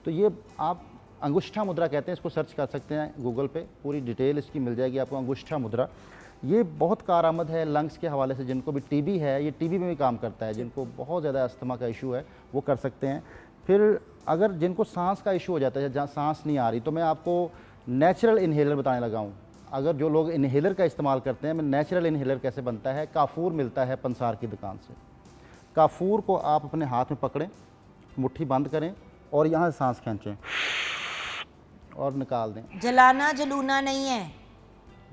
तो ये आप अंगुष्ठा मुद्रा कहते हैं, इसको सर्च कर सकते हैं गूगल पे, पूरी डिटेल इसकी मिल जाएगी आपको। अंगुष्ठा मुद्रा ये बहुत कारआमद है लंग्स के हवाले से, जिनको भी टीबी है, ये टीबी में भी काम करता है, जिनको बहुत ज़्यादा अस्थमा का इशू है वो कर सकते हैं। फिर अगर जिनको सांस का इशू हो जाता है, जहाँ सांस नहीं आ रही, तो मैं आपको नेचुरल इन्हेलर बताने लगा हूँ। अगर जो लोग इन्हेलर का इस्तेमाल करते हैं, मैं नेचुरल इन्हेलर कैसे बनता है, काफूर मिलता है पंसार की दुकान से। काफूर को आप अपने हाथ में पकड़ें, मुट्ठी बंद करें और यहाँ से सांस खींचें और निकाल दें। जलाना जलूना नहीं है,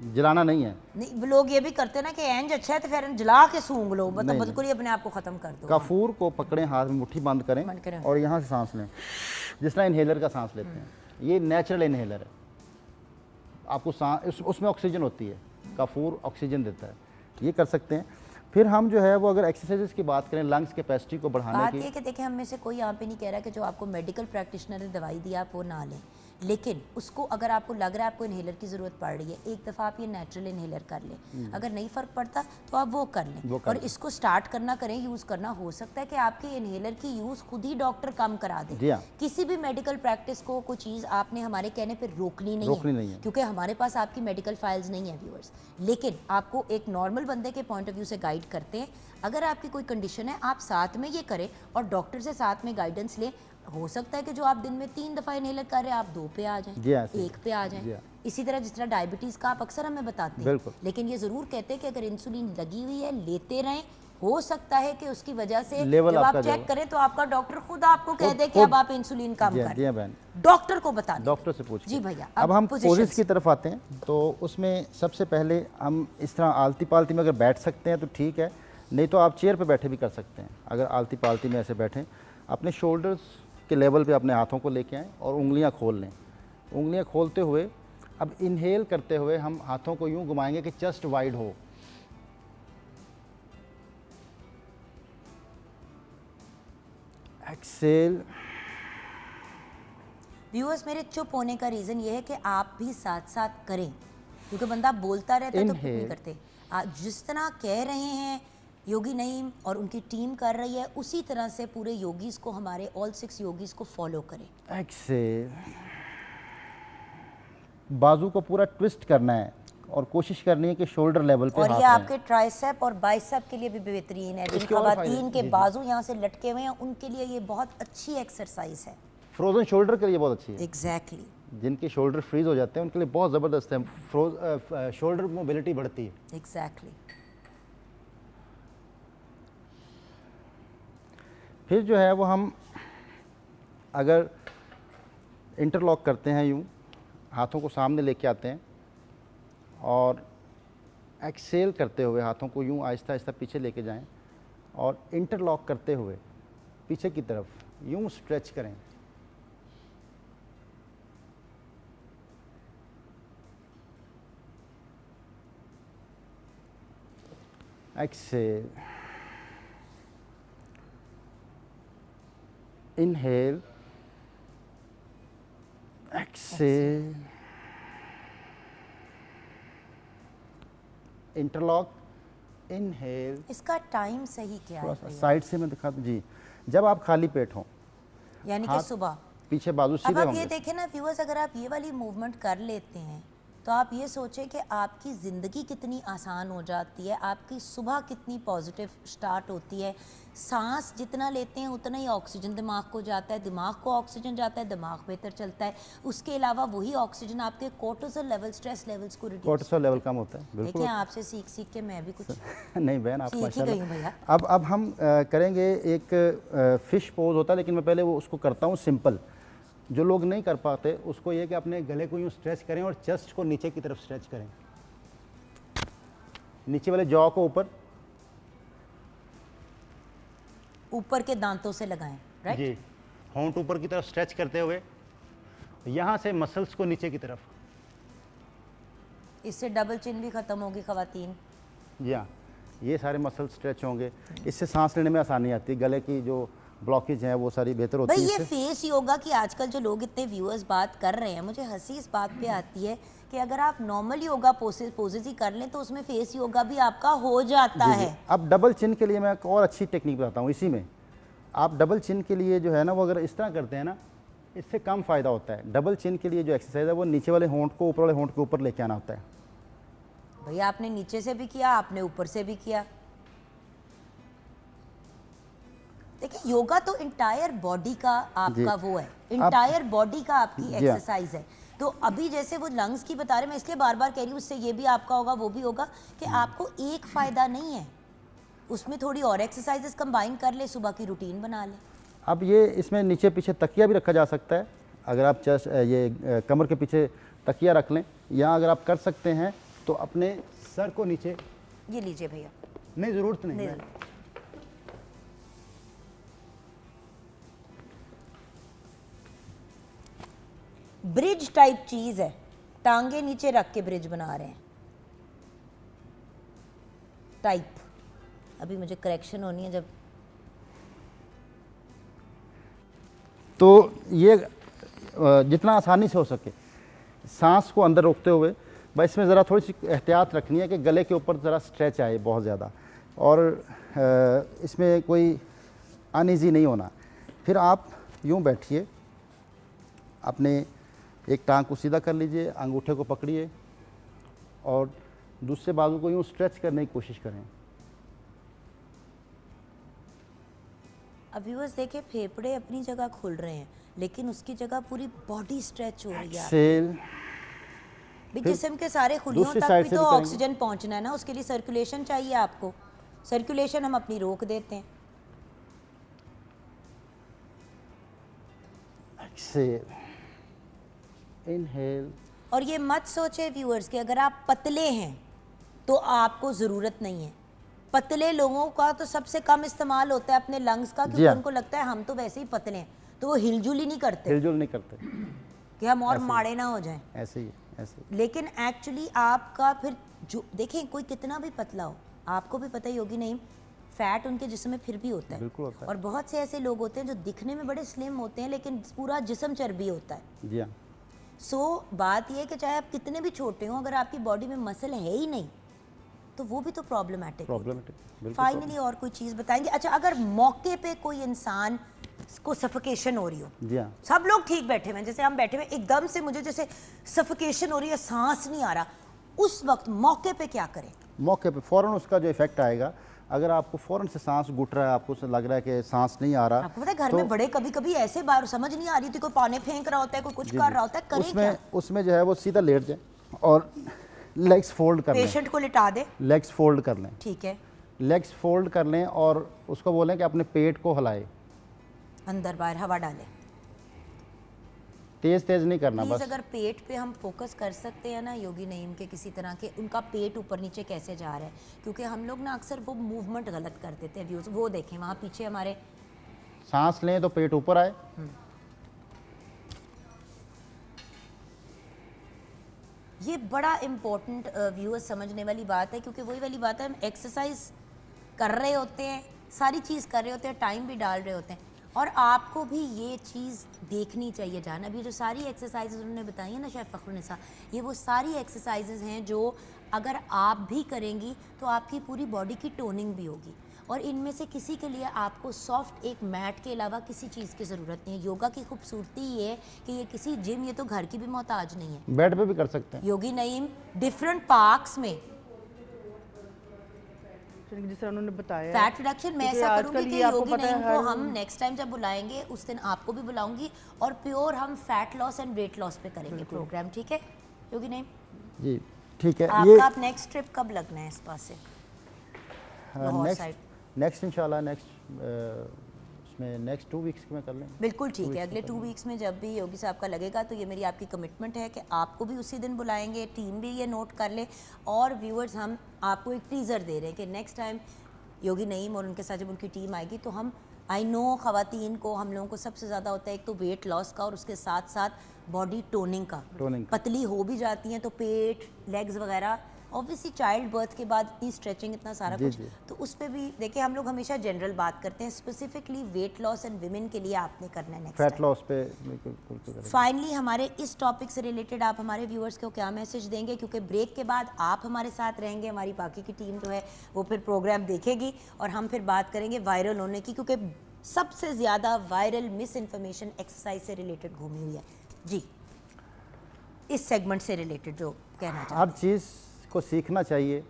जलाना नहीं है। नहीं, लोग ये भी करते ना कि एंज अच्छा है तो फिर जला के सूंघ लो, मतलब बिल्कुल ही अपने आप को खत्म कर दो। काफूर को पकड़ें, हाथ में मुट्ठी बंद करें और यहाँ से सांस लें, जिस तरह इन्हेलर का सांस लेते हैं। ये नेचुरल इन्हेलर है, आपको सांस उसमें ऑक्सीजन होती है, काफूर ऑक्सीजन देता है, ये कर सकते हैं। फिर हम जो है वो अगर एक्सरसाइजेस की बात करें, लंग्स कैपेसिटी को बढ़ाने की, बात ये कि देखें, हम में से कोई यहाँ पे नहीं कह रहा कि जो आपको मेडिकल प्रैक्टिशनर ने दवाई दी आप वो ना लें, लेकिन उसको अगर आपको लग रहा है आपको इन्हेलर की ज़रूरत पड़ रही है, एक दफ़ा आप ये नेचुरल इन्हेलर कर लें, अगर नहीं फ़र्क पड़ता तो आप वो कर लें, और इसको स्टार्ट करना करें, यूज़ करना। हो सकता है कि आपके इन्हेलर की यूज़ खुद ही डॉक्टर कम करा दे। किसी भी मेडिकल प्रैक्टिस को कोई चीज़ आपने हमारे कहने पर रोकनी नहीं है, क्योंकि हमारे पास आपकी मेडिकल फाइल्स नहीं है व्यूअर्स, लेकिन आपको एक नॉर्मल बंदे के पॉइंट ऑफ व्यू से गाइड करते हैं। अगर आपकी कोई कंडीशन है, आप साथ में ये करें और डॉक्टर से साथ में गाइडेंस लें। हो सकता है कि जो आप दिन में 3 दफ़ा इन्हेलर कर रहे हैं, आप 2 पे आ जाएं, 1 पे आ जाएं। इसी तरह जिस तरह डायबिटीज़ का आप अक्सर हमें बताते हैं, लेकिन ये ज़रूर कहते हैं कि अगर इंसुलिन लगी हुई है लेते रहें, हो सकता है कि उसकी वजह से लेवल जब आप आपका चेक जो- करें तो आपका डॉक्टर खुद आपको कह दे कि खुद- अब आप इंसुलिन कम जी करें, बहन, डॉक्टर को बताने डॉक्टर से पूछ जी भैया। अब हम positions। पोजेस की तरफ आते हैं। तो उसमें सबसे पहले हम इस तरह आलती पालती में अगर बैठ सकते हैं तो ठीक है, नहीं तो आप चेयर पे बैठे भी कर सकते हैं। अगर आलती पालती में ऐसे बैठें, अपने शोल्डर्स के लेवल पे अपने हाथों को लेके आएँ और उंगलियां खोल लें। उंगलियां खोलते हुए अब इनहेल करते हुए हम हाथों को यूं घुमाएंगे कि चेस्ट वाइड हो। एक्सेल। व्यूअर्स, मेरे चुप होने का रीज़न ये है कि आप भी साथ साथ करें, क्योंकि बंदा बोलता रहता है तो कुछ नहीं Inhale। करते। आप जिस तरह कह रहे हैं योगी नईम और उनकी टीम कर रही है, उसी तरह से पूरे योगीज को, हमारे ऑल 6 योगीज को फॉलो करें। एक्सेल। बाजू को पूरा ट्विस्ट करना है और कोशिश करनी है कि शोल्डर लेवल पे और हाथ ये रहें। आपके ट्राइसेप और बाइसेप के लिए भी बेहतरीन है। जिन इसके और फायदे- खवातीन के जी, जी। बाजू यहाँ से लटके हुए हैं, उनके लिए ये बहुत अच्छी एक्सरसाइज है। फ्रोजन शोल्डर के लिए बहुत अच्छी है। एग्जैक्टली। जिनके शोल्डर फ्रीज हो जाते हैं उनके लिए बहुत ज़बरदस्त है। शोल्डर मोबिलिटी बढ़ती है। एग्जैक्टली। फिर जो है वो हम अगर इंटरलॉक करते हैं, यूं हाथों को सामने लेके आते हैं और एक्सेल करते हुए हाथों को यूं आहिस्ता आहिस्ता पीछे लेके जाएं और इंटरलॉक करते हुए पीछे की तरफ यूं स्ट्रेच करें। Exhale. Inhale. Exhale. Interlock. Inhale. इसका टाइम सही क्या थोड़ा है सा भैया? साइड से मैं दिखा दूं जी। जब आप खाली पेट हों, यानी कि हाथ सुबह। पीछे बाजू अब सीधे आप ये होंगे। देखें ना व्यूअर्स, अगर आप ये वाली मूवमेंट कर लेते हैं तो आप ये सोचें कि आपकी ज़िंदगी कितनी आसान हो जाती है, आपकी सुबह कितनी पॉजिटिव स्टार्ट होती है। सांस जितना लेते हैं उतना ही ऑक्सीजन दिमाग को जाता है, दिमाग को ऑक्सीजन जाता है, दिमाग बेहतर चलता है। उसके अलावा वही ऑक्सीजन आपके कोर्टिसोल लेवल, स्ट्रेस लेवल्स को रिड्यूस। कोर्टिसोल लेवल कम होता है, बिल्कुल। देखें, आपसे सीख सीख के मैं भी कुछ नहीं बहन, आप सीख ही माशाल्लाह। गई हूँ भैया। अब हम करेंगे एक फिश पोज होता है, लेकिन मैं पहले वो उसको करता हूँ सिंपल। जो लोग नहीं कर पाते उसको ये कि अपने गले को यूँ स्ट्रेच करें और चेस्ट को नीचे की तरफ स्ट्रेच करें, नीचे वाले जॉ को ऊपर। ऊपर के दांतों से लगाएं, राइट? जी, होंठ ऊपर की तरफ स्ट्रेच करते हुए यहाँ से मसल्स को नीचे की तरफ। इससे डबल चिन भी खत्म होगी खवातीन। जी हाँ, ये सारे मसल स्ट्रेच होंगे, इससे सांस लेने में आसानी आती है, गले की जो ब्लॉकेज हैं वो सारी बेहतर होती भाई है ये इससे। फेस योगा की आजकल जो लोग इतने व्यूअर्स बात कर रहे हैं, मुझे हंसी इस बात पे आती है कि अगर आप नॉर्मल योगा पोजेज ही कर लें तो उसमें फेस योगा भी आपका हो जाता जी, जी। है। अब डबल चिन के लिए मैं एक और अच्छी टेक्निक बताता हूँ। इसी में आप डबल चिन के लिए जो है ना, वो अगर इस तरह करते हैं ना, इससे कम फ़ायदा होता है। डबल चिन के लिए जो एक्सरसाइज है वो नीचे वाले होंठ को ऊपर वाले होंठ के ऊपर लेके आना होता है। भैया आपने नीचे से भी किया, आपने ऊपर से भी किया। देखिए, योगा तो इंटायर बॉडी का आपका वो है, इंटायर बॉडी का आपकी जी हाँ। एक्सरसाइज है। तो अभी जैसे वो लंग्स की बता रहे, मैं इसलिए बार बार कह रही हूँ, उससे ये भी आपका होगा, वो भी होगा, कि आपको एक फ़ायदा नहीं है, उसमें थोड़ी और एक्सरसाइजेस कंबाइन कर ले, सुबह की रूटीन बना ले। अब ये इसमें नीचे पीछे तकिया भी रखा जा सकता है। अगर आप चेस्ट ये कमर के पीछे तकिया रख लें, या अगर आप कर सकते हैं तो अपने सर को नीचे। ये लीजिए भैया। नहीं, ज़रूरत नहीं नहीं, है। ब्रिज टाइप चीज है, टांगे नीचे रख के ब्रिज बना रहे हैं टाइप। अभी मुझे करेक्शन होनी है जब। तो ये जितना आसानी से हो सके सांस को अंदर रोकते हुए, बस इसमें ज़रा थोड़ी सी एहतियात रखनी है कि गले के ऊपर ज़रा स्ट्रेच आए बहुत ज़्यादा, और इसमें कोई अनईजी नहीं होना। फिर आप यूँ बैठिए, अपने एक टांग को सीधा कर लीजिए, अंगूठे को पकड़िए और दूसरे बाजू को यूँ स्ट्रेच करने की कोशिश करें। अभी बस देखिए, फेफड़े अपनी जगह खुल रहे हैं, लेकिन उसकी जगह पूरी बॉडी स्ट्रेच हो रही है। एक्सेल। भी जिस्म के सारे खुलियों दूसरी तक साइड भी से तो भी करेंगे। ऑक्सीजन पहुंचना है ना, उसके लिए सर्कुलेशन चाहिए आपको। सर्कुलेशन हम अपनी रोक देते हैं। Exhale, inhale. और ये मत सोचे व्यूअर्स कि अगर आप पतले हैं तो आपको ज़रूरत नहीं है। पतले लोगों का तो सबसे कम इस्तेमाल होता है अपने लंग्स का, क्योंकि उनको लगता है हम तो वैसे ही पतले हैं, तो वो हिलजुल ही नहीं करते, हिलजुल नहीं करते कि हम और माड़े ना हो जाएं। ऐसे ही ऐसे। लेकिन एक्चुअली आपका फिर जो देखें, कोई कितना भी पतला हो, आपको भी पता ही होगी नहीं, फैट उनके जिस्म में फिर भी होता है। बिल्कुल होता है। और बहुत से ऐसे लोग होते हैं जो दिखने में बड़े स्लिम होते हैं लेकिन पूरा जिस्म चर्बी होता है। जी हाँ। सो बात यह है कि चाहे आप कितने भी छोटे हों, अगर आपकी बॉडी में मसल है ही नहीं तो वो भी तो प्रॉब्लमेटिक है। फाइनली और कोई चीज़ बताएंगे? अच्छा, अगर मौके पे कोई इंसान को सफोकेशन हो रही हो, जी हाँ, सब लोग ठीक बैठे हुए हैं, जैसे हम बैठे हुए, एकदम से मुझे जैसे सफोकेशन हो रही है, सांस नहीं आ रहा, उस वक्त मौके पे क्या करें? मौके पे फ़ौरन उसका जो इफेक्ट आएगा, अगर आपको फ़ौरन से सांस घुट रहा है, आपको लग रहा है कि सांस नहीं आ रहा, आपको पता है घर में बड़े कभी कभी ऐसे बाहर समझ नहीं आ रही थी, कोई पानी फेंक रहा होता है, कोई कुछ कर रहा होता है, करें क्या? उसमें जो है वो सीधा लेट जाए और लेग्स फोल्ड कर लें। पेशेंट को लिटा दे, लेग्स फोल्ड कर लें। ठीक है, लेग्स फोल्ड कर लें और उसको बोलें कि अपने पेट को हिलाए, अंदर बाहर हवा डाले। तेज तेज नहीं करना प्लीज बस। अगर पेट पे हम फोकस कर सकते हैं ना योगी नईम के, किसी तरह के उनका पेट ऊपर नीचे कैसे जा रहा है, क्योंकि हम लोग ना अक्सर वो मूवमेंट गलत कर देते हैं व्यूज। वो देखें वहाँ पीछे हमारे, सांस लें तो पेट ऊपर आए। ये बड़ा इम्पोर्टेंट व्यूअर्स समझने वाली बात है, क्योंकि वही वाली बात है, हम एक्सरसाइज कर रहे होते हैं, सारी चीज़ कर रहे होते हैं, टाइम भी डाल रहे होते हैं, और आपको भी ये चीज़ देखनी चाहिए जाना। अभी जो सारी एक्सरसाइजेज उन्होंने बताई है ना शेफ फ़खरुन्निसा, ये वो सारी एक्सरसाइजेज हैं जो अगर आप भी करेंगी तो आपकी पूरी बॉडी की टोनिंग भी होगी। और इनमें से किसी के लिए आपको सॉफ्ट एक मैट के अलावा किसी चीज़ की ज़रूरत नहीं है। योगा की खूबसूरती ये है कि ये किसी जिम, ये तो घर की भी मोहताज नहीं है, बेड पे भी कर सकते हैं। योगी नईम डिफरेंट पार्क्स में जिस तरह उन्होंने बताया फैट रिडक्शन। मैं क्योंकि ऐसा आजकल करूंगी कि ये आपको योगी पता है नईम को हर- हम नेक्स्ट टाइम जब बुलाएंगे उस दिन आपको भी बुलाऊंगी, और प्योर हम fat loss and weight loss पे करेंगे प्रोग्राम, ठीक है योगी नईम? जी ठीक है। आपका आप नेक्स्ट ट्रिप कब लगना है इस पास से लाहौर साइड? नेक्स्ट इंशाल्लाह नेक्स्ट 2 वीक्स में कर लें। बिल्कुल ठीक है, अगले 2 वीक्स में जब भी योगी साहब का लगेगा तो ये मेरी आपकी कमिटमेंट है कि आपको भी उसी दिन बुलाएंगे, टीम भी ये नोट कर ले, और व्यूअर्स हम आपको एक टीज़र दे रहे हैं कि नेक्स्ट टाइम योगी नईम और उनके साथ जब उनकी टीम आएगी तो हम, आई नो ख़वातीन को, हम लोगों को सबसे ज़्यादा होता है एक तो वेट लॉस का और उसके साथ साथ बॉडी टोनिंग का। पतली हो भी जाती हैं तो पेट, लेग्स वगैरह, ऑब्वियसली चाइल्ड बर्थ के बाद इतनी स्ट्रेचिंग, इतना सारा कुछ, तो उस पर भी देखिए हम लोग हमेशा जनरल बात करते हैं, specifically weight loss and women के लिए आपने करना है नेक्स्ट फैट लॉस पे। फाइनली हमारे इस टॉपिक से रिलेटेड आप हमारे व्यूअर्स को क्या मैसेज देंगे, क्योंकि ब्रेक के बाद आप हमारे साथ रहेंगे, हमारी बाकी की टीम जो है वो फिर प्रोग्राम देखेगी और हम फिर बात करेंगे वायरल होने की, क्योंकि सबसे ज़्यादा वायरल मिस इन्फॉर्मेशन एक्सरसाइज से रिलेटेड घूमी हुई है। जी, इस सेगमेंट से रिलेटेड जो कहना चाहते हैं। हर चीज़ को सीखना चाहिए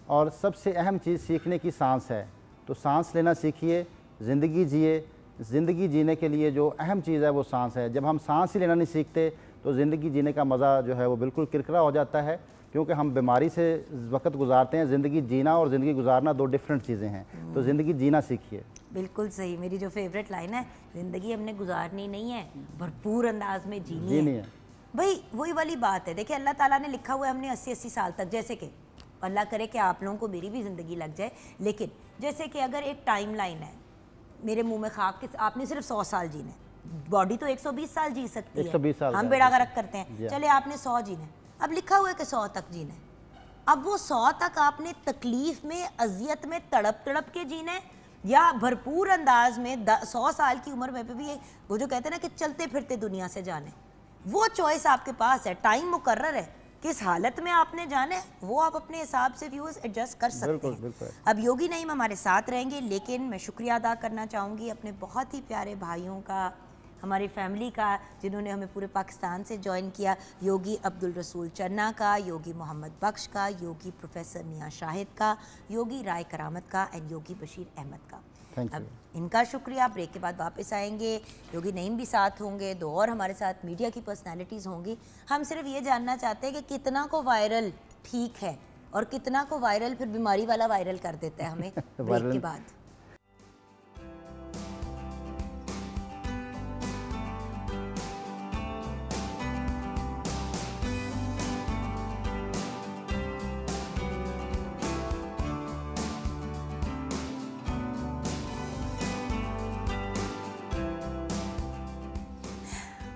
और सबसे अहम चीज़ सीखने की सांस है, तो सांस लेना सीखिए, ज़िंदगी जिए। ज़िंदगी जीने के लिए जो अहम चीज़ है वो सांस है। जब हम सांस ही लेना नहीं सीखते तो ज़िंदगी जीने का मज़ा जो है वो बिल्कुल किरकिरा हो जाता है, क्योंकि हम बीमारी से वक्त गुजारते हैं। ज़िंदगी जीना और ज़िंदगी गुजारना 2 डिफरेंट चीज़ें हैं, तो ज़िंदगी जीना सीखिए। बिल्कुल सही, मेरी जो फेवरेट लाइन है, ज़िंदगी हमने गुजारनी नहीं है, भरपूर अंदाज में जीनी है। भाई वही वाली बात है, देखिए अल्लाह ताला ने लिखा हुआ है हमने 80-80 साल तक, जैसे कि अल्लाह करे कि आप लोगों को मेरी भी ज़िंदगी लग जाए, लेकिन जैसे कि अगर एक टाइम लाइन है, मेरे मुंह में खाक के आपने सिर्फ 100 साल जीने, बॉडी तो 120 साल जी सकती है, 120 साल हम बेड़ा गर्क करते हैं, चले आपने 100 जीने, अब लिखा हुआ है कि 100 तक जीने, अब वो 100 तक आपने तकलीफ में, अजियत में, तड़प तड़प के जीने, या भरपूर अंदाज में 100 साल की उम्र में भी वो जो कहते हैं ना कि चलते फिरते दुनिया से जाने, वो चॉइस आपके पास है। टाइम मुकर्रर है, किस हालत में आपने जाना है वो आप अपने हिसाब से व्यूअर्स एडजस्ट कर सकते हैं। बिल्कुल। अब योगी नईम हमारे साथ रहेंगे, लेकिन मैं शुक्रिया अदा करना चाहूँगी अपने बहुत ही प्यारे भाइयों का, हमारी फैमिली का, जिन्होंने हमें पूरे पाकिस्तान से ज्वाइन किया, योगी अब्दुल रसूल चन्ना का, योगी मोहम्मद बख्श का, योगी प्रोफेसर मियाँ शाहिद का, योगी राय करामत का एंड योगी बशीर अहमद का। अब इनका शुक्रिया। ब्रेक के बाद वापस आएंगे, योगी नईम भी साथ होंगे, 2 और हमारे साथ मीडिया की पर्सनालिटीज़ होंगी। हम सिर्फ ये जानना चाहते हैं कि कितना को वायरल ठीक है, और कितना को वायरल फिर बीमारी वाला वायरल कर देता है हमें ब्रेक के बाद।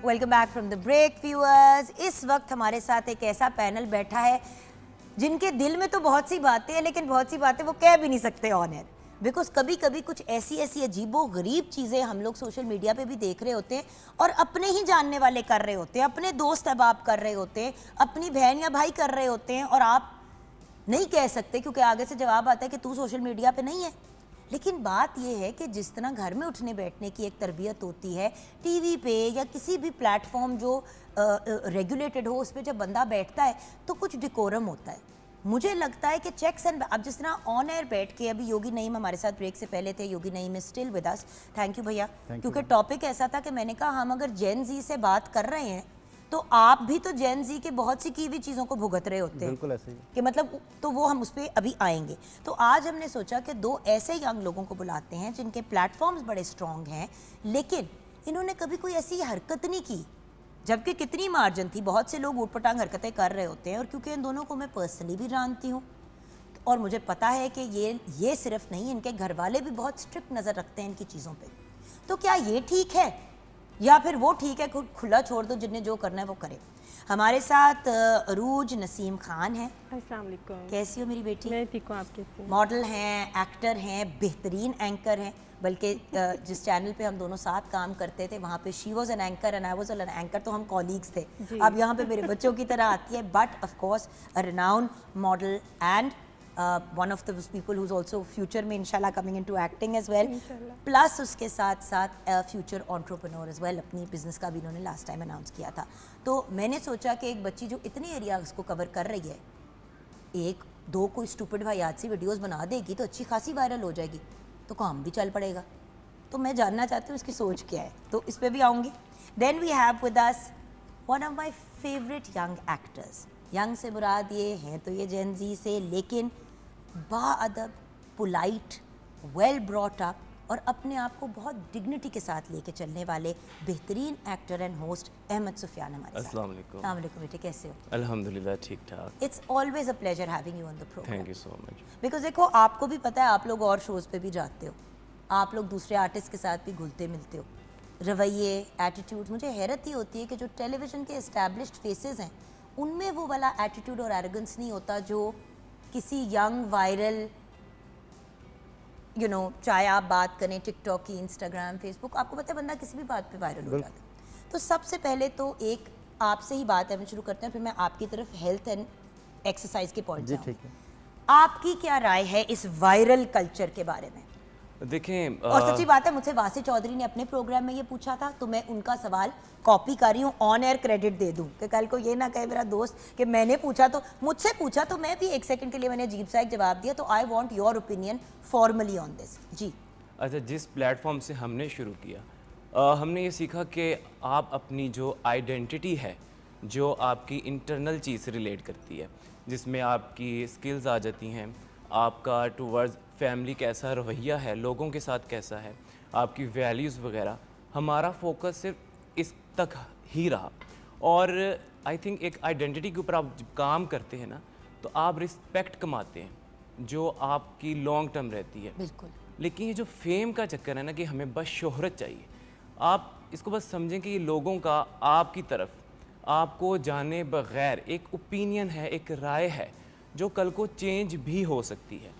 Welcome back from the break viewers. इस वक्त हमारे साथ एक ऐसा पैनल बैठा है जिनके दिल में तो बहुत सी बातें हैं, लेकिन बहुत सी बातें वो कह भी नहीं सकते ऑन एयर, बिकॉज कभी कभी कुछ ऐसी ऐसी अजीबो गरीब चीज़ें हम लोग सोशल मीडिया पे भी देख रहे होते हैं और अपने ही जानने वाले कर रहे होते हैं, अपने दोस्त अहबाब कर रहे होते हैं, अपनी बहन या भाई कर रहे होते हैं, और आप नहीं कह सकते क्योंकि आगे से जवाब आता है कि तू सोशल मीडिया पे नहीं है। लेकिन बात यह है कि जिस तरह घर में उठने बैठने की एक तरबियत होती है, टीवी पे या किसी भी प्लेटफॉर्म जो रेगुलेटेड हो उस पर जब बंदा बैठता है तो कुछ डिकोरम होता है। मुझे लगता है कि चेक्स एंड अब जिस तरह ऑन एयर बैठ के, अभी योगी नईम हमारे साथ ब्रेक से पहले थे, Yogi Naeem is still with us, thank you भैया, क्योंकि टॉपिक ऐसा था कि मैंने कहा हम अगर जेन जी से बात कर रहे हैं तो आप भी तो जेन जी के बहुत सी की हुई चीज़ों को भुगत रहे होते हैं, बिल्कुल ऐसे ही कि मतलब, तो वो हम उस पर अभी आएंगे। तो आज हमने सोचा कि दो ऐसे यंग लोगों को बुलाते हैं जिनके प्लेटफॉर्म्स बड़े स्ट्रॉन्ग हैं, लेकिन इन्होंने कभी कोई ऐसी हरकत नहीं की, जबकि कितनी मार्जिन थी। बहुत से लोग ऊटपटांग हरकतें कर रहे होते हैं, और क्योंकि इन दोनों को मैं पर्सनली भी जानती हूँ और मुझे पता है कि ये सिर्फ नहीं, इनके घर वाले भी बहुत स्ट्रिक्ट नज़र रखते हैं इनकी चीज़ों पे। तो क्या ये ठीक है या फिर वो ठीक है, खुला छोड़ दो, जिन्हें जो करना है वो करे। हमारे साथ अरूज नसीम खान है। अस्सलाम वालेकुम। कैसी हो मेरी बेटी? मैं ठीक हूँ, आप कैसे हैं? मॉडल हैं, एक्टर हैं, बेहतरीन एंकर हैं, बल्कि जिस चैनल पे हम दोनों साथ काम करते थे वहाँ पे she was an anchor and I was an anchor, तो हम कॉलीग्स थे। अब यहाँ पे मेरे बच्चों की तरह आती है, but of course a renowned model and one of the people who is also future में इंशाल्लाह coming into acting as well, plus उसके साथ साथ फ्यूचर एंटरप्रेन्योर एज वेल। अपनी बिजनेस का भी इन्होंने लास्ट टाइम अनाउंस किया था। तो मैंने सोचा कि एक बच्ची जो इतने एरियाज को कवर कर रही है, एक दो कोई स्टूपिड वाहियात सी वीडियोस बना देगी तो अच्छी खासी वायरल हो जाएगी, तो काम भी चल पड़ेगा। तो मैं जानना चाहती हूँ इसकी सोच क्या है, तो इस पर भी आऊँगी। Then we have with us one of my favourite young actors. Young से मुराद ये हैं तो ये जेन जी से, लेकिन बाअदब, पोलाइट, वेल ब्रॉट अप और अपने आप को बहुत डिग्निटी के साथ लेके चलने वाले बेहतरीन actor and host Ahmad Sufiyan हमारे साथ। अस्सलाम वालेकुम। अस्सलाम वालेकुम बेटे, कैसे हो? अल्हम्दुलिल्लाह ठीक ठाक। It's always a pleasure having you on the programme. Thank you so much. Because देखो, आपको भी पता है, आप लोग और शोज़ पे भी जाते हो, आप लोग दूसरे आर्टिस्ट के साथ भी घुलते मिलते हो, रवैये, एटीट्यूड। मुझे हैरत ही होती है कि जो टेलीविज़न के एस्टैब्लिश्ड फेसेस हैं उनमें वो वाला एटीट्यूड और एरोगेंस नहीं होता जो किसी यंग वायरल, चाहे आप बात करें टिकटॉक की, इंस्टाग्राम, फेसबुक, आपको पता है बंदा किसी भी बात पे वायरल हो जाता है। तो सबसे पहले तो एक आपसे ही बात है, मैं शुरू करते हैं, फिर मैं आपकी तरफ हेल्थ एंड एक्सरसाइज के पॉइंट जी ठीक है। आपकी क्या राय है इस वायरल कल्चर के बारे में? देखें, और सच्ची बात है, मुझसे वासी चौधरी ने अपने प्रोग्राम में ये पूछा था, तो मैं उनका सवाल कॉपी कर रही हूँ, ऑन एयर क्रेडिट दे दूँ कि कल को ये ना कहे मेरा दोस्त कि मैंने पूछा, तो मुझसे पूछा तो मैं भी एक सेकंड के लिए मैंने अजीब सा एक जवाब दिया। तो I want your opinion formally on this. जी। अच्छा, जिस प्लेटफॉर्म से हमने शुरू किया, हमने ये सीखा कि आप अपनी जो आइडेंटिटी है, जो आपकी इंटरनल चीज़ से रिलेट करती है, जिसमें आपकी स्किल्स आ जाती हैं, आपका टूवर्ड्स फैमिली कैसा रवैया है, लोगों के साथ कैसा है, आपकी वैल्यूज़ वगैरह, हमारा फोकस सिर्फ इस तक ही रहा। और आई थिंक एक आइडेंटिटी के ऊपर आप जब काम करते हैं ना, तो आप रिस्पेक्ट कमाते हैं जो आपकी लॉन्ग टर्म रहती है। बिल्कुल। लेकिन ये जो फेम का चक्कर है ना, कि हमें बस शोहरत चाहिए, आप इसको बस समझें कि ये लोगों का आपकी तरफ आपको जाने बगैर एक ओपिनियन है, एक राय है जो कल को चेंज भी हो सकती है।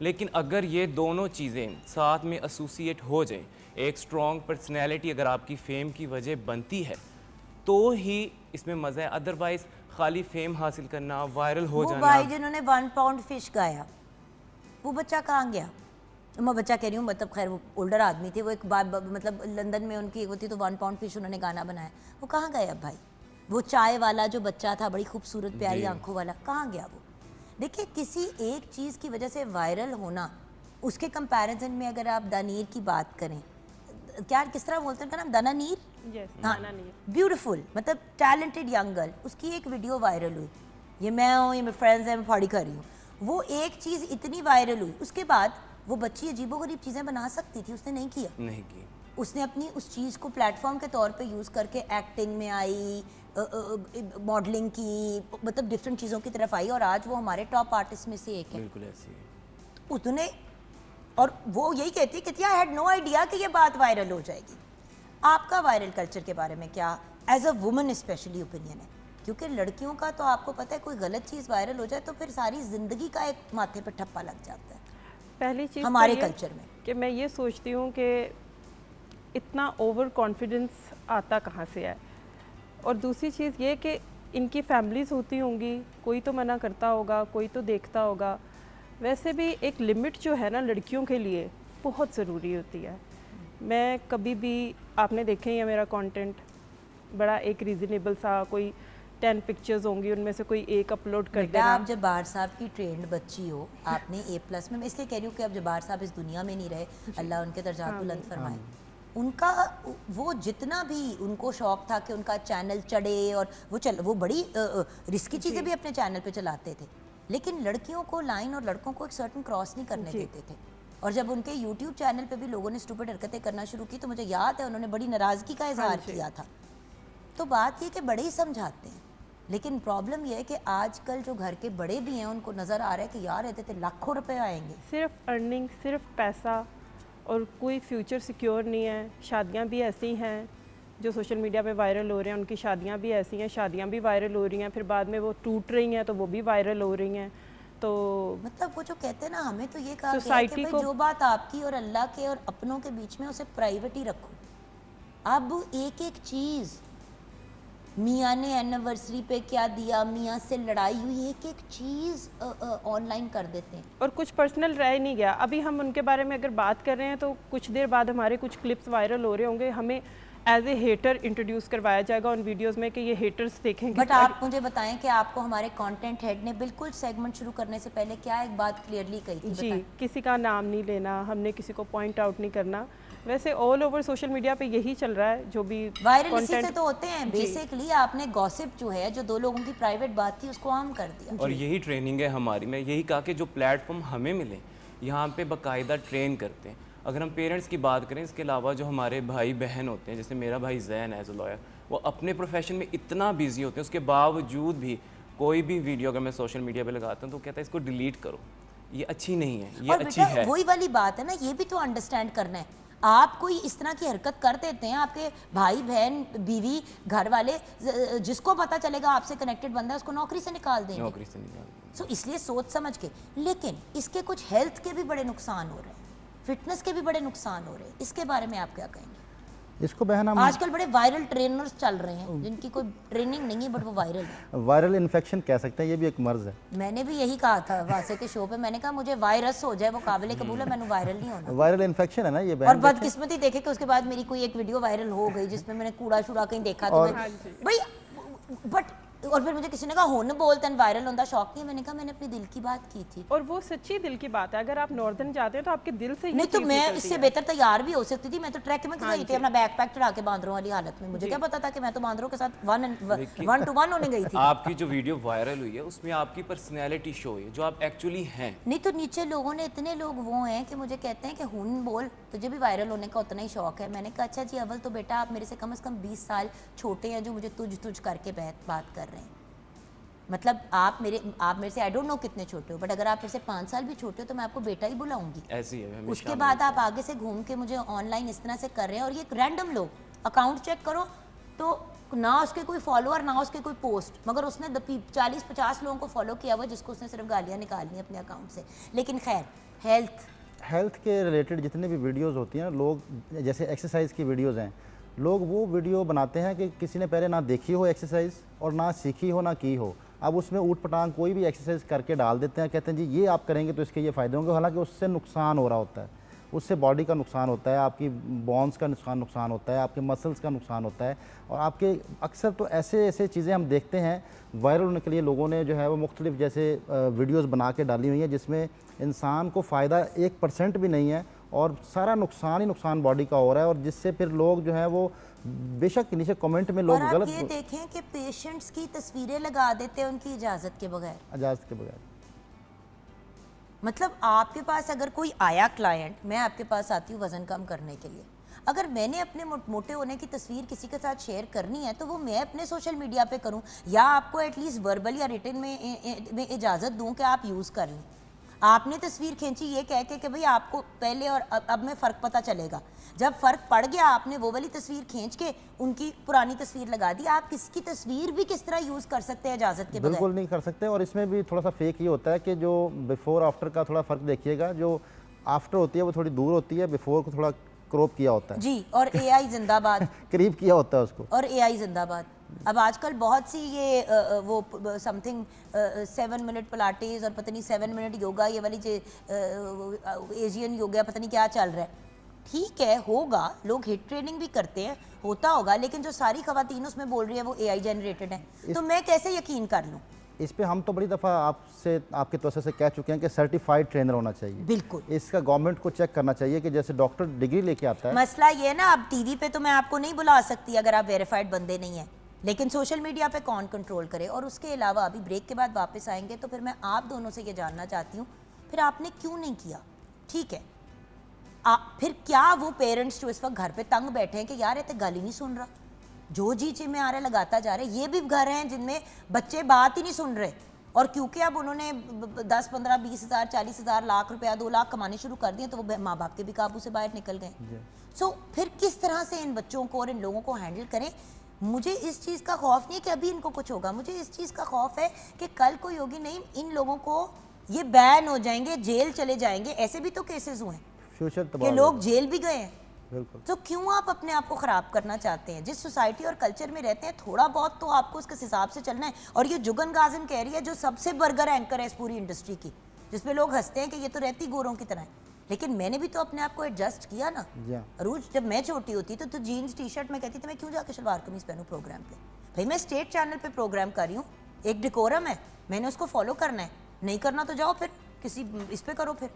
लेकिन अगर ये दोनों चीज़ें साथ में एसोसिएट हो जाए, एक स्ट्रॉन्ग पर्सनैलिटी अगर आपकी फेम की वजह बनती है, तो ही इसमें मज़ा है। अदरवाइज़ खाली फेम हासिल करना, वायरल हो वो जाना। भाई जिन्होंने 1 पाउंड फिश गाया, वो बच्चा कहाँ गया? मैं बच्चा कह रही हूँ, मतलब खैर वो ओल्डर आदमी थे, वो एक बार मतलब लंदन में उनकी होती, तो 1 पाउंड फिश उन्होंने गाना बनाया, वो कहाँ गए अब भाई? वो चाय वाला जो बच्चा था, बड़ी खूबसूरत प्यारी आंखों वाला, कहाँ गया वो? देखिए, किसी एक चीज़ की वजह से वायरल होना, उसके कंपैरिजन में अगर आप दानीर की बात करें, क्या किस तरह बोलते हैं उनका नाम, दानानीर? यस, हाँ, ब्यूटीफुल, मतलब टैलेंटेड यंग गर्ल, उसकी एक वीडियो वायरल हुई, ये मैं हूँ, ये मेरे फ्रेंड्स हैं, मैं पार्टी कर रही हूँ। वो एक चीज़ इतनी वायरल हुई, उसके बाद वो बच्ची अजीबोगरीब चीज़ें बना सकती थी, उसने नहीं किया। नहीं की। उसने अपनी उस चीज़ को प्लेटफॉर्म के तौर पे यूज़ करके एक्टिंग में आई, मॉडलिंग की, मतलब डिफरेंट चीज़ों की तरफ आई, और आज वो हमारे टॉप आर्टिस्ट में से एक है। बिल्कुल ऐसी है। उसने, और वो यही कहती है कि आई हैड नो आइडिया कि ये बात वायरल हो जाएगी। आपका वायरल कल्चर के बारे में क्या as a woman specially opinion है? क्योंकि लड़कियों का तो आपको पता है, कोई गलत चीज़ वायरल हो जाए तो फिर सारी ज़िंदगी का एक माथे पे ठप्पा लग जाता है पहली चीज़ हमारे तो ये कल्चर में। कि मैं ये सोचती हूँ कि इतना ओवर कॉन्फिडेंस आता कहाँ से है, और दूसरी चीज़ ये कि इनकी फैमिलीज़ होती होंगी, कोई तो मना करता होगा, कोई तो देखता होगा। वैसे भी एक लिमिट जो है ना लड़कियों के लिए बहुत ज़रूरी होती है। मैं कभी भी, आपने देखे ही है मेरा कंटेंट, बड़ा एक रीज़नेबल सा, कोई 10 पिक्चर्स होंगी, उनमें से कोई एक अपलोड कर बेटा, देना। आप जब्बार साहब की ट्रेंड बच्ची हो, आपने A+ में, मैं इसलिए कह रही हूँ कि अब जब्बार साहब इस दुनिया में नहीं रहे, अल्लाह उनके दर्जात बुलंद फरमाए। उनका वो जितना भी उनको शौक था कि उनका चैनल चढ़े, और वो बड़ी रिस्की चीज़ें भी अपने चैनल पे चलाते थे, लेकिन लड़कियों को लाइन और लड़कों को एक सर्टन क्रॉस नहीं करने देते थे। और जब उनके यूट्यूब चैनल पे भी लोगों ने स्टूपिड हरकतें करना शुरू की, तो मुझे याद है उन्होंने बड़ी नाराज़गी का इजहार किया था। तो बात ये कि बड़े ही समझाते हैं, लेकिन प्रॉब्लम ये है कि आजकल जो घर के बड़े भी हैं उनको नज़र आ रहा है कि यार रहते थे लाखों रुपए आएंगे, सिर्फ अर्निंग, सिर्फ पैसा, और कोई फ्यूचर सिक्योर नहीं है। शादियां भी ऐसी हैं जो सोशल मीडिया पे वायरल हो रहे हैं, उनकी शादियां भी ऐसी हैं, शादियां भी वायरल हो रही हैं, फिर बाद में वो टूट रही हैं तो वो भी वायरल हो रही हैं। तो मतलब वो जो कहते हैं ना, हमें तो ये कहा गया है कि सोसाइटी भाई को, जो बात आपकी और अल्लाह के और अपनों के बीच में, उसे प्राइवेट ही रखो। अब एक एक चीज़, मियाँ ने एनिवर्सरी पे क्या दिया, मियाँ से लड़ाई हुई, एक एक चीज़ ऑनलाइन कर देते हैं। और कुछ पर्सनल रह नहीं गया। अभी हम उनके बारे में अगर बात कर रहे हैं तो कुछ देर बाद हमारे कुछ क्लिप्स वायरल हो रहे होंगे, हमें एज ए हेटर इंट्रोड्यूस करवाया जाएगा उन वीडियोस में कि ये हेटर्स देखेंगे। बट आप मुझे बताएं कि आपको हमारे कंटेंट हेड ने बिल्कुल सेगमेंट शुरू करने से पहले क्या एक बात क्लियरली कही थी? जी, बताएं। किसी का नाम नहीं लेना, हमने किसी को पॉइंट आउट नहीं करना। वैसे ऑल ओवर सोशल मीडिया पे यही चल रहा है, जो भी वायरल इसी से कंटेंट तो होते हैं। बेसिकली आपने गॉसिप जो है, जो दो लोगों की प्राइवेट बात थी, उसको आम कर दिया। और यही ट्रेनिंग है हमारी। मैं यही कहा कि जो प्लेटफॉर्म हमें मिले, यहाँ पे बाकायदा ट्रेन करते हैं। अगर हम पेरेंट्स की बात करें, इसके अलावा जो हमारे भाई बहन होते हैं, जैसे मेरा भाई जैन एज अ लॉयर, वो अपने प्रोफेशन में इतना बिजी होते हैं, उसके बावजूद भी कोई भी वीडियो अगर मैं सोशल मीडिया पे लगाता हूँ तो कहता है इसको डिलीट करो, ये अच्छी नहीं है, ये और अच्छी बेटा है। वही वाली बात है ना, ये भी तो अंडरस्टैंड करना है। आप कोई इस तरह की हरकत कर देते हैं, आपके भाई बहन बीवी घर वाले, जिसको पता चलेगा आपसे कनेक्टेड बंदा है, उसको नौकरी से निकाल देंगे। नौकरी से निकाल। सो इसलिए सोच समझ के। लेकिन इसके कुछ हेल्थ के भी बड़े नुकसान हो रहे हैं, फिटनेस के भी बड़े नुकसान हो रहे हैं। इसके बारे में आप क्या कहेंगे? इसको बहन हम आजकल बड़े वायरल ट्रेनर्स चल रहे हैं जिनकी कोई ट्रेनिंग नहीं है, बट वो वायरल है। वायरल इन्फेक्शन कह सकते हैं, ये भी एक मर्ज है। मैंने भी यही कहा था वासे के शो पे, मैंने कहा मुझे वायरस हो जाए वो काबिल कबूल है, मैंने वायरल नहीं होना। वायरल इन्फेक्शन है ना ये और बहन। बदकिस्मती देखे कि उसके बाद मेरी कोई एक वीडियो वायरल हो गई जिसमें मैंने कूड़ा शूड़ा कहीं देखा, तो मैं भाई, बट और फिर मुझे किसी ने कहा हो न बोलते वायरल होता शौक नहीं है। मैंने कहा मैंने अपने दिल की बात की थी। और वो सच्ची दिल की बात है। अगर आप नॉर्दर्न जाते हैं तो आपके दिल से ये नहीं तो चीज़ मैं निकलती इससे है। बेहतर तैयार भी हो सकती थी। मैं तो ट्रैक में गई थी अपना बैग पैक चढ़ा के बांदरों वाली हालत में। मुझे क्या पता था कि मैं तो बांदरों के साथ 1-to-1 होने गई थी। आपकी जो वीडियो वायरल हुई है उसमें आपकी पर्सनैलिटी शो है, जो आप एक्चुअली हैं। नहीं तो नीचे लोगों ने, इतने लोग वो हैं कि मुझे कहते हैं कि हुन बोल, तुझे भी वायरल होने का उतना ही शौक है। मैंने कहा अच्छा जी, अव्वल तो बेटा आप मेरे से कम 20 साल छोटे हैं जो मुझे तुझ करके बात कर रहे हैं। मतलब आप मेरे से आई डोंट नो कितने छोटे हो, बट अगर आप मेरे से 5 साल भी छोटे हो तो मैं आपको बेटा ही बुलाऊंगी। ऐसी है हमेशा। उसके बाद आप आगे से घूम के मुझे ऑनलाइन इस तरह से कर रहे हैं। और ये रैंडम लोग, अकाउंट चेक करो तो ना उसके कोई फॉलोअर ना उसके कोई पोस्ट, मगर उसने 40-50 लोगों को फॉलो किया हुआ जिसको उसने सिर्फ गालियाँ निकालनी अपने अकाउंट से। लेकिन खैर, हेल्थ के रिलेटेड जितने भी वीडियोस होती हैं, लोग जैसे एक्सरसाइज की वीडियोस हैं, लोग वो वीडियो बनाते हैं कि किसी ने पहले ना देखी हो एक्सरसाइज और ना सीखी हो ना की हो। अब उसमें ऊट पटांग कोई भी एक्सरसाइज करके डाल देते हैं, कहते हैं जी ये आप करेंगे तो इसके ये फ़ायदे होंगे। हालांकि उससे नुकसान हो रहा होता है, उससे बॉडी का नुकसान होता है, आपकी बोन्स का नुकसान होता है, आपके मसल्स का नुकसान होता है। और आपके अक्सर तो ऐसे चीज़ें हम देखते हैं वायरल होने के लिए लोगों ने जो है वो मुख्तलिफ जैसे वीडियोज़ बना के डाली हुई हैं जिसमें इंसान को फ़ायदा 1% भी नहीं है और सारा नुकसान ही नुकसान बॉडी का हो रहा है। और जिससे फिर लोग जो है वो बेशक नीचे कमेंट में लोग और आप गलत ये देखें कि पेशेंट्स की तस्वीरें लगा देते हैं उनकी इजाज़त के बगैर। इजाज़त के बगैर। मतलब आपके पास अगर कोई आया क्लाइंट, मैं आपके पास आती हूँ वज़न कम करने के लिए, अगर मैंने अपने मोटे होने की तस्वीर किसी के साथ शेयर करनी है तो वो मैं अपने सोशल मीडिया पे करूँ या आपको एटलीस्ट वर्बल या रिटन में इजाज़त दूँ कि आप यूज़ कर लें। आपने तस्वीर खींची ये कह के कि भाई आपको पहले और अब में फ़र्क पता चलेगा। जब फ़र्क पड़ गया आपने वो वाली तस्वीर खींच के उनकी पुरानी तस्वीर लगा दी। आप किसकी तस्वीर भी किस तरह यूज़ कर सकते हैं इजाज़त के बगैर? बिल्कुल नहीं कर सकते। और इसमें भी थोड़ा सा फेक ये होता है कि जो बिफोर आफ्टर का थोड़ा फ़र्क देखिएगा, जो आफ्टर होती है वो थोड़ी दूर होती है, बिफोर को थोड़ा क्रॉप किया होता है जी, और एआई जिंदाबाद करीब किया होता है उसको। और एआई जिंदाबाद। अब आजकल बहुत सी ये वो समथिंग 7 मिनट पिलाटेस और पता नहीं 7 मिनट योगा, ये वाली जो एशियन योगा पता नहीं क्या चल रहा है। ठीक है, होगा, लोग हिट ट्रेनिंग भी करते हैं, होता होगा, लेकिन जो सारी खवातीन उसमें बोल रही है वो एआई जनरेटेड है, तो मैं कैसे यकीन कर लूँ? इस पे हम तो बड़ी दफ़ा आपसे आपके तवज्जो से कह चुके हैं कि सर्टिफाइड ट्रेनर होना चाहिए। बिल्कुल, इसका गवर्नमेंट को चेक करना चाहिए कि जैसे डॉक्टर डिग्री लेके आता है। मसला ये है ना, अब टीवी पे तो मैं आपको नहीं बुला सकती अगर आप वेरीफाइड बंदे नहीं हैं, लेकिन सोशल मीडिया पे कौन कंट्रोल करे? और उसके अलावा अभी ब्रेक के बाद वापस आएंगे तो फिर मैं आप दोनों से ये जानना चाहती हूँ, फिर आपने क्यों नहीं किया? ठीक है, फिर क्या वो पेरेंट्स जो इस वक्त घर पे तंग बैठे हैं कि यार ये तो गाली नहीं सुन रहा, जो जी में आ रहा है लगाता जा रहा है, ये भी घर हैं जिनमें बच्चे बात ही नहीं सुन रहे, और क्योंकि अब उन्होंने 10, 15, 20 हज़ार, 40 हज़ार, लाख रुपया, 2 लाख कमाने शुरू कर दिए, तो वो माँ बाप के भी काबू से बाहर निकल गए। सो फिर किस तरह से इन बच्चों को और इन लोगों को हैंडल करें? मुझे इस चीज़ का खौफ नहीं है कि अभी इनको कुछ होगा, मुझे इस चीज़ का खौफ है कि कल कोई होगी नहीं, इन लोगों को ये बैन हो जाएंगे, जेल चले जाएंगे। ऐसे भी तो केसेस हुए हैं फ्यूचर कि लोग जेल भी गए हैं। बिल्कुल। तो क्यों आप अपने आप को ख़राब करना चाहते हैं? जिस सोसाइटी और कल्चर में रहते हैं थोड़ा बहुत तो आपको उसके हिसाब से चलना है। और ये जुगन गाजिम कह रही है, जो सबसे बर्गर एंकर है इस पूरी इंडस्ट्री की, जिसमें लोग हंसते हैं कि ये तो रहती गोरों की तरह है, लेकिन मैंने भी तो अपने आप को एडजस्ट किया ना। अरूज, जब मैं छोटी होती तो जीन्स टी शर्ट में कहती थी मैं क्यों जाकर शलवार कमीज पहनूं प्रोग्राम पे? भाई मैं स्टेट चैनल पे प्रोग्राम कर रही हूँ, एक डिकोरम है, मैंने उसको फॉलो करना है, नहीं करना तो जाओ फिर किसी इस पे करो फिर,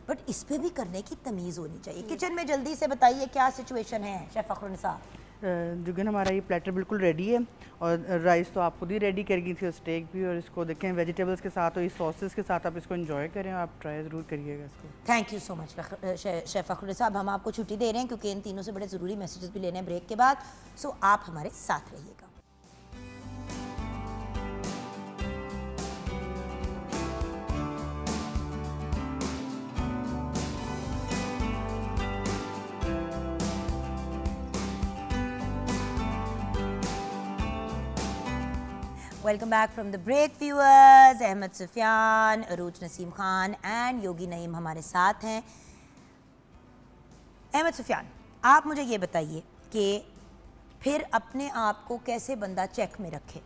बट इस पे भी करने की तमीज़ होनी चाहिए। किचन में जल्दी से बताइए क्या सिचुएशन है शेफ फखरुन्निसा? जुगन, हमारा ये प्लेटर बिल्कुल रेडी है और राइस तो आप खुद ही रेडी कर गई थी और स्टेक भी, और इसको देखें वेजिटेबल्स के साथ और इस सॉसेस के साथ आप इसको एंजॉय करें, आप ट्राई ज़रूर करिएगा इसको। Thank you so much chef Fakhrunnisa. अब हम आपको छुट्टी दे रहे हैं क्योंकि इन तीनों से बड़े ज़रूरी मैसेजेस भी लेने हैं ब्रेक के बाद, सो आप हमारे साथ रहिएगा। Welcome back from the break viewers. Ahmad Sufiyan, Arooj Naseem Khan and Yogi Naeem हमारे साथ हैं। अहमद सुफियान, आप मुझे ये बताइए कि फिर अपने आप को कैसे बंदा चेक में रखे?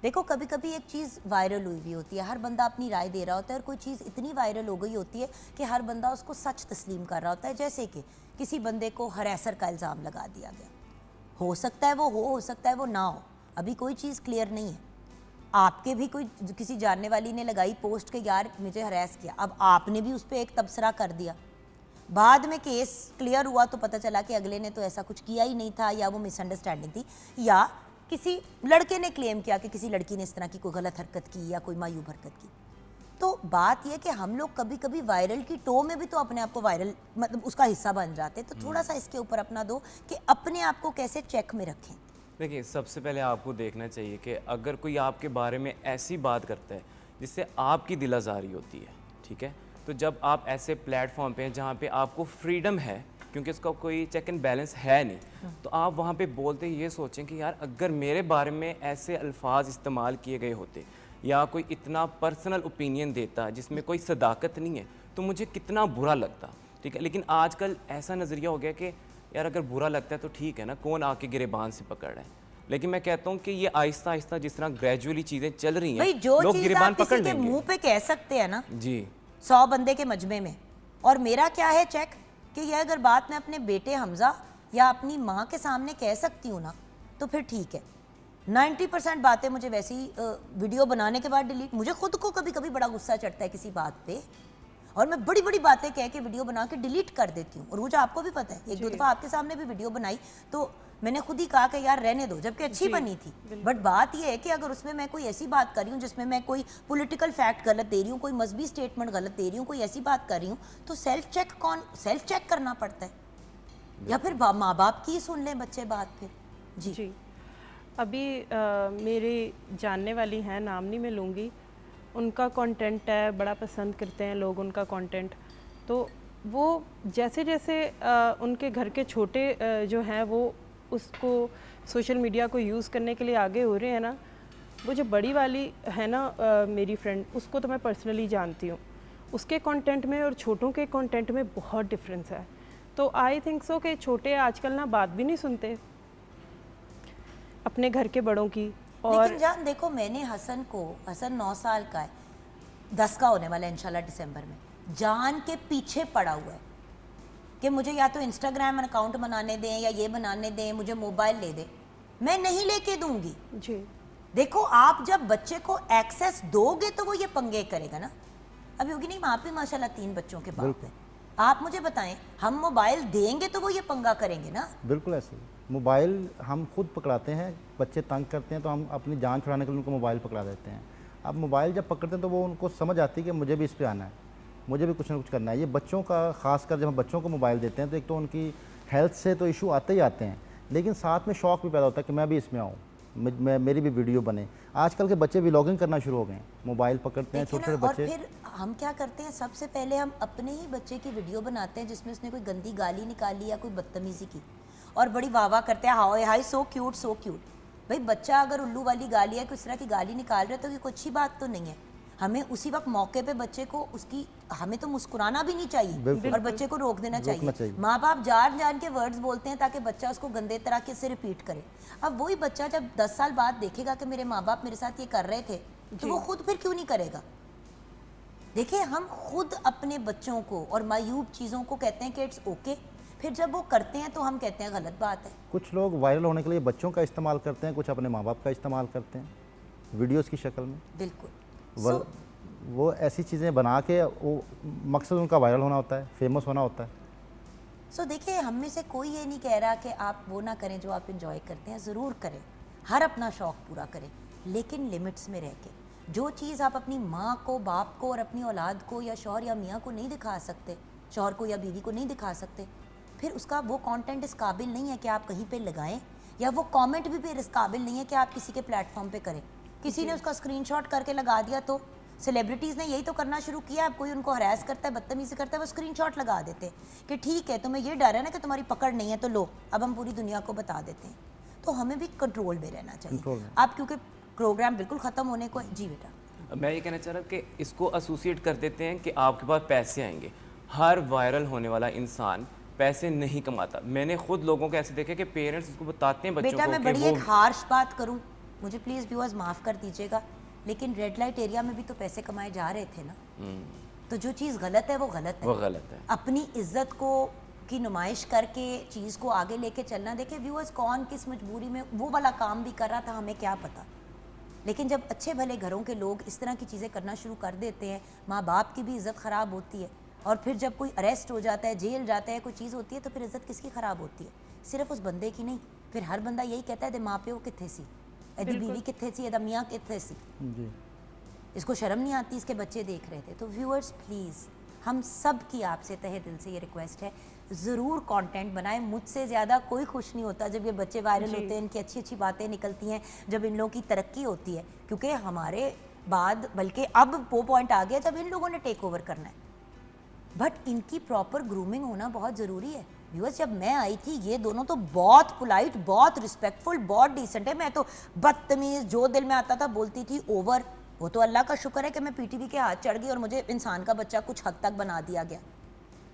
देखो, कभी कभी एक चीज़ वायरल हुई भी होती है, हर बंदा अपनी राय दे रहा होता है, और कोई चीज़ इतनी वायरल हो गई होती है कि हर बंदा उसको सच तस्लीम कर रहा होता है। जैसे कि किसी बंदे को हरैसर का इल्ज़ाम लगा दिया गया, हो सकता है वो हो सकता है वो ना हो, अभी कोई चीज़ क्लियर नहीं है। आपके भी कोई किसी जानने वाली ने लगाई पोस्ट के यार मुझे हरास किया, अब आपने भी उस पर एक तबसरा कर दिया, बाद में केस क्लियर हुआ तो पता चला कि अगले ने तो ऐसा कुछ किया ही नहीं था, या वो मिसअंडरस्टैंडिंग थी, या किसी लड़के ने क्लेम किया कि किसी लड़की ने इस तरह की कोई गलत हरकत की या कोई मायूब हरकत की। तो बात यह कि हम लोग कभी कभी वायरल की टो में भी तो अपने आप को वायरल मतलब उसका हिस्सा बन जाते, तो थोड़ा सा इसके ऊपर अपना दो कि अपने आप को कैसे चेक में रखें। देखिए, सबसे पहले आपको देखना चाहिए कि अगर कोई आपके बारे में ऐसी बात करता है जिससे आपकी दिल आज़ारी होती है, ठीक है, तो जब आप ऐसे प्लेटफॉर्म पे हैं जहाँ पे आपको फ्रीडम है, क्योंकि उसका कोई चेक एंड बैलेंस है नहीं, तो आप वहाँ पे बोलते ये सोचें कि यार अगर मेरे बारे में ऐसे अल्फाज इस्तेमाल किए गए होते या कोई इतना पर्सनल ओपिनियन देता जिसमें कोई सदाकत नहीं है तो मुझे कितना बुरा लगता, ठीक है। लेकिन आजकल ऐसा नज़रिया हो गया कि यार अगर बुरा लगता है तो ठीक है ना, कौन आके गिरेबान से पकड़ रहा है। लेकिन मैं कहता हूँ कि ये आहिस्ता आहिस्ता जिस तरह ग्रेजुअली चीज़ें चल रही हैं, लोग गिरेबान पकड़ लेंगे। मुंह पे कह सकते हैं ना जी 100 बंदे के मजमे में, और मेरा क्या है चेक कि ये अगर बात मैं अपने बेटे हमजा या अपनी माँ के सामने कह सकती हूँ ना तो फिर ठीक है। 90% बातें मुझे वैसे ही वीडियो बनाने के बाद डिलीट, मुझे खुद को कभी कभी बड़ा गुस्सा चढ़ता है किसी बात पे, और मैं बड़ी बड़ी बातें कह के वीडियो बना के डिलीट कर देती हूँ। और मुझे आपको भी पता है, एक दो दफ़ा आपके सामने भी वीडियो बनाई तो मैंने खुद ही कहा कि यार रहने दो, जबकि अच्छी बनी थी। बट बात यह है कि अगर उसमें मैं कोई ऐसी बात कर रही हूँ जिसमें मैं कोई पॉलिटिकल फैक्ट गलत दे रही हूँ, कोई मजहबी स्टेटमेंट गलत दे रही हूँ, कोई ऐसी बात कर रही हूँ, तो सेल्फ चेक करना पड़ता है, या फिर माँ बाप की ही सुन लें बच्चे बात फिर। जी अभी मेरे जानने वाली हैं, नाम नहीं मैं लूँगी, उनका कंटेंट है, बड़ा पसंद करते हैं लोग उनका कंटेंट। तो वो जैसे जैसे उनके घर के छोटे जो हैं वो उसको सोशल मीडिया को यूज़ करने के लिए आगे हो रहे हैं ना, वो जो बड़ी वाली है ना मेरी फ्रेंड, उसको तो मैं पर्सनली जानती हूँ, उसके कंटेंट में और छोटों के कंटेंट में बहुत डिफरेंस है। तो आई थिंक सो कि छोटे आजकल ना बात भी नहीं सुनते अपने घर के बड़ों की। और लेकिन जान देखो, मैंने हसन 9 साल का है, 10 का होने वाला है इंशाल्लाह दिसंबर में, जान के पीछे पड़ा हुआ है कि मुझे या तो इंस्टाग्राम अकाउंट बनाने दें या ये बनाने दें, मुझे मोबाइल ले दे, मैं नहीं लेके दूंगी। जी देखो, आप जब बच्चे को एक्सेस दोगे तो वो ये पंगे करेगा ना। अभी होगी नहीं, आप भी माशाल्लाह 3 बच्चों के बाप हैं, आप मुझे बताएं, हम मोबाइल देंगे तो वो ये पंगा करेंगे ना। बिल्कुल ऐसे ही। मोबाइल हम खुद पकड़ाते हैं, बच्चे तंग करते हैं तो हम अपनी जान छुड़ाने के लिए उनको मोबाइल पकड़ा देते हैं। अब मोबाइल जब पकड़ते हैं तो वो उनको समझ आती है कि मुझे भी इस पे आना है, मुझे भी कुछ ना कुछ करना है। ये बच्चों का, ख़ासकर जब हम बच्चों को मोबाइल देते हैं तो एक तो उनकी हेल्थ से तो इशू आते ही आते हैं, लेकिन साथ में शौक़ भी पैदा होता है कि मैं भी इसमें आऊँ, मेरी भी वीडियो बने। आजकल के बच्चे व्लॉगिंग करना शुरू हो गए हैं, मोबाइल पकड़ते हैं छोटे छोटे बच्चे। और फिर हम क्या करते हैं, सबसे पहले हम अपने ही बच्चे की वीडियो बनाते हैं जिसमें उसने कोई गंदी गाली निकाली या कोई बदतमीज़ी की, और बड़ी वाह करते हैं, हाय हाय सो क्यूट सो क्यूट। भाई बच्चा अगर उल्लू वाली गाली या किस तरह की गाली निकाल रहा है तो ये कोई अच्छी बात तो नहीं है। हमें उसी वक्त मौके पे बच्चे को उसकी, हमें तो मुस्कुराना भी नहीं चाहिए और बच्चे को रोक देना चाहिए। माँ बाप जान के वर्ड्स बोलते हैं ताकि बच्चा उसको गंदे तरीके से रिपीट करे। अब वही बच्चा जब 10 साल बाद देखेगा कि मेरे माँ बाप मेरे साथ ये कर रहे थे, तो वो खुद फिर क्यों नहीं करेगा। देखिए, हम खुद अपने बच्चों को और मायूब चीज़ों को कहते हैं कि इट्स ओके, फिर जब वो करते हैं तो हम कहते हैं गलत बात है। कुछ लोग वायरल होने के लिए बच्चों का इस्तेमाल करते हैं, कुछ अपने माँ बाप का इस्तेमाल करते हैं वीडियोस की शक्ल में। बिल्कुल। वो ऐसी चीज़ें बना के, वो मकसद उनका वायरल होना होता है, फेमस होना होता है। देखिए, हम में से कोई ये नहीं कह रहा कि आप वो ना करें जो आप इंजॉय करते हैं, ज़रूर करें, हर अपना शौक़ पूरा करें, लेकिन लिमिट्स में रह के। जो चीज़ आप अपनी माँ को, बाप को और अपनी औलाद को या शौहर या मियाँ को नहीं दिखा सकते, शौहर को या बीवी को नहीं दिखा सकते, फिर उसका वो कंटेंट इस काबिल नहीं है कि आप कहीं पे लगाएं, या वो कमेंट भी फिर इस काबिल नहीं है कि आप किसी के प्लेटफॉर्म पे करें। किसी ने उसका स्क्रीनशॉट करके लगा दिया, तो सेलिब्रिटीज़ ने यही तो करना शुरू किया। अब कोई उनको हरास करता है, बदतमीज़ी करता है, वो स्क्रीनशॉट लगा देते हैं कि ठीक है, तुम्हें ये डर है ना कि तुम्हारी पकड़ नहीं है, तो लो अब हम पूरी दुनिया को बता देते हैं। तो हमें भी कंट्रोल में रहना चाहिए। आप क्योंकि प्रोग्राम बिल्कुल ख़त्म होने को, जी बेटा। मैं ये कहना चाह रहा कि इसको एसोसिएट कर देते हैं कि आपके पास पैसे आएंगे। हर वायरल होने वाला इंसान पैसे नहीं कमाता। मैंने खुद लोगों को ऐसे देखे कि पेरेंट्स उसको बताते हैं बच्चों बेटा, को मैं बड़ी एक हार्श बात करूं, मुझे प्लीज़ व्यूअर्स माफ़ कर दीजिएगा, लेकिन रेड लाइट एरिया में भी तो पैसे कमाए जा रहे थे ना। तो जो चीज़ गलत है वो गलत है, वो गलत है। अपनी इज्जत को की नुमाइश करके चीज़ को आगे लेके चलना। देखिए व्यूअर्स, कौन किस मजबूरी में वो वाला काम भी कर रहा था, हमें क्या पता। लेकिन जब अच्छे भले घरों के लोग इस तरह की चीज़ें करना शुरू कर देते हैं, माँ बाप की भी इज़्ज़त ख़राब होती है, और फिर जब कोई अरेस्ट हो जाता है, जेल जाता है, कोई चीज़ होती है, तो फिर इज़्ज़त किसकी ख़राब होती है? सिर्फ उस बंदे की नहीं, फिर हर बंदा यही कहता है, दे माँ प्यो कित्थे सी, एदी बीवी कित्थे सी, एदा मियाँ कित्थे सी। इसको शर्म नहीं आती, इसके बच्चे देख रहे थे। तो व्यूअर्स प्लीज़, हम सब की आपसे तहे दिल से ये रिक्वेस्ट है, ज़रूर कंटेंट बनाएं। मुझसे ज़्यादा कोई खुश नहीं होता जब ये बच्चे वायरल होते हैं, इनकी अच्छी अच्छी बातें निकलती हैं, जब इन लोगों की तरक्की होती है, क्योंकि हमारे बाद, बल्कि अब वो पॉइंट आ गया जब इन लोगों ने टेक ओवर करना है। बट इनकी प्रॉपर ग्रूमिंग होना बहुत ज़रूरी है। व्यूअर्स, जब मैं आई थी, ये दोनों तो बहुत पोलाइट, बहुत रिस्पेक्टफुल, बहुत डिसेंट है। मैं तो बदतमीज़, जो दिल में आता था बोलती थी, ओवर। वो तो अल्लाह का शुक्र है कि मैं पीटीवी के हाथ चढ़ गई और मुझे इंसान का बच्चा कुछ हद तक बना दिया गया।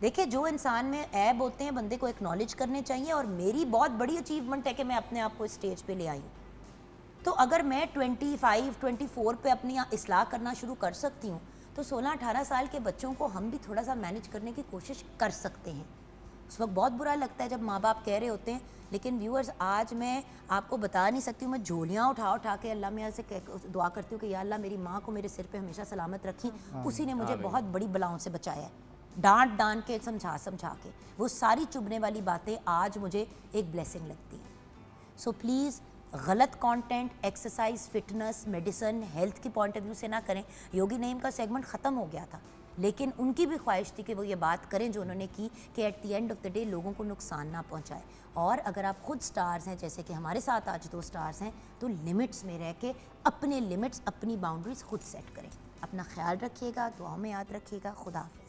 देखिए, जो इंसान में ऐब होते हैं बंदे को एक्नॉलेज करने चाहिए, और मेरी बहुत बड़ी अचीवमेंट है कि मैं अपने आप को स्टेज पे ले आई हूँ। तो अगर मैं 25-24 पे अपनी इस्लाह करना शुरू कर सकती हूँ, तो 16-18 साल के बच्चों को हम भी थोड़ा सा मैनेज करने की कोशिश कर सकते हैं। उस वक्त बहुत बुरा लगता है जब माँ बाप कह रहे होते हैं, लेकिन व्यूअर्स, आज मैं आपको बता नहीं सकती हूँ, मैं झोलियाँ उठा के अल्लाह मियाँ से दुआ करती हूँ कि या अल्लाह मेरी माँ को मेरे सिर पे हमेशा सलामत रखी। उसी ने मुझे बहुत बड़ी बलाओं से बचाया है, डांट के, समझा के। वो सारी चुभने वाली बातें आज मुझे एक ब्लेसिंग लगती है। सो प्लीज़ गलत content, exercise, fitness, medicine, health की पॉइंट ऑफ व्यू से ना करें। योगी नईम का सेगमेंट ख़त्म हो गया था, लेकिन उनकी भी ख्वाहिश थी कि वो ये बात करें जो उन्होंने की, कि at the end of the day लोगों को नुकसान ना पहुंचाए। और अगर आप खुद स्टार्स हैं, जैसे कि हमारे साथ आज 2 स्टार्स हैं, तो लिमिट्स में रह के अपने लिमिट्स, अपनी बाउंड्रीज खुद सेट करें। अपना ख्याल रखिएगा, दुआओं में याद रखिएगा। खुदा हाफिज़।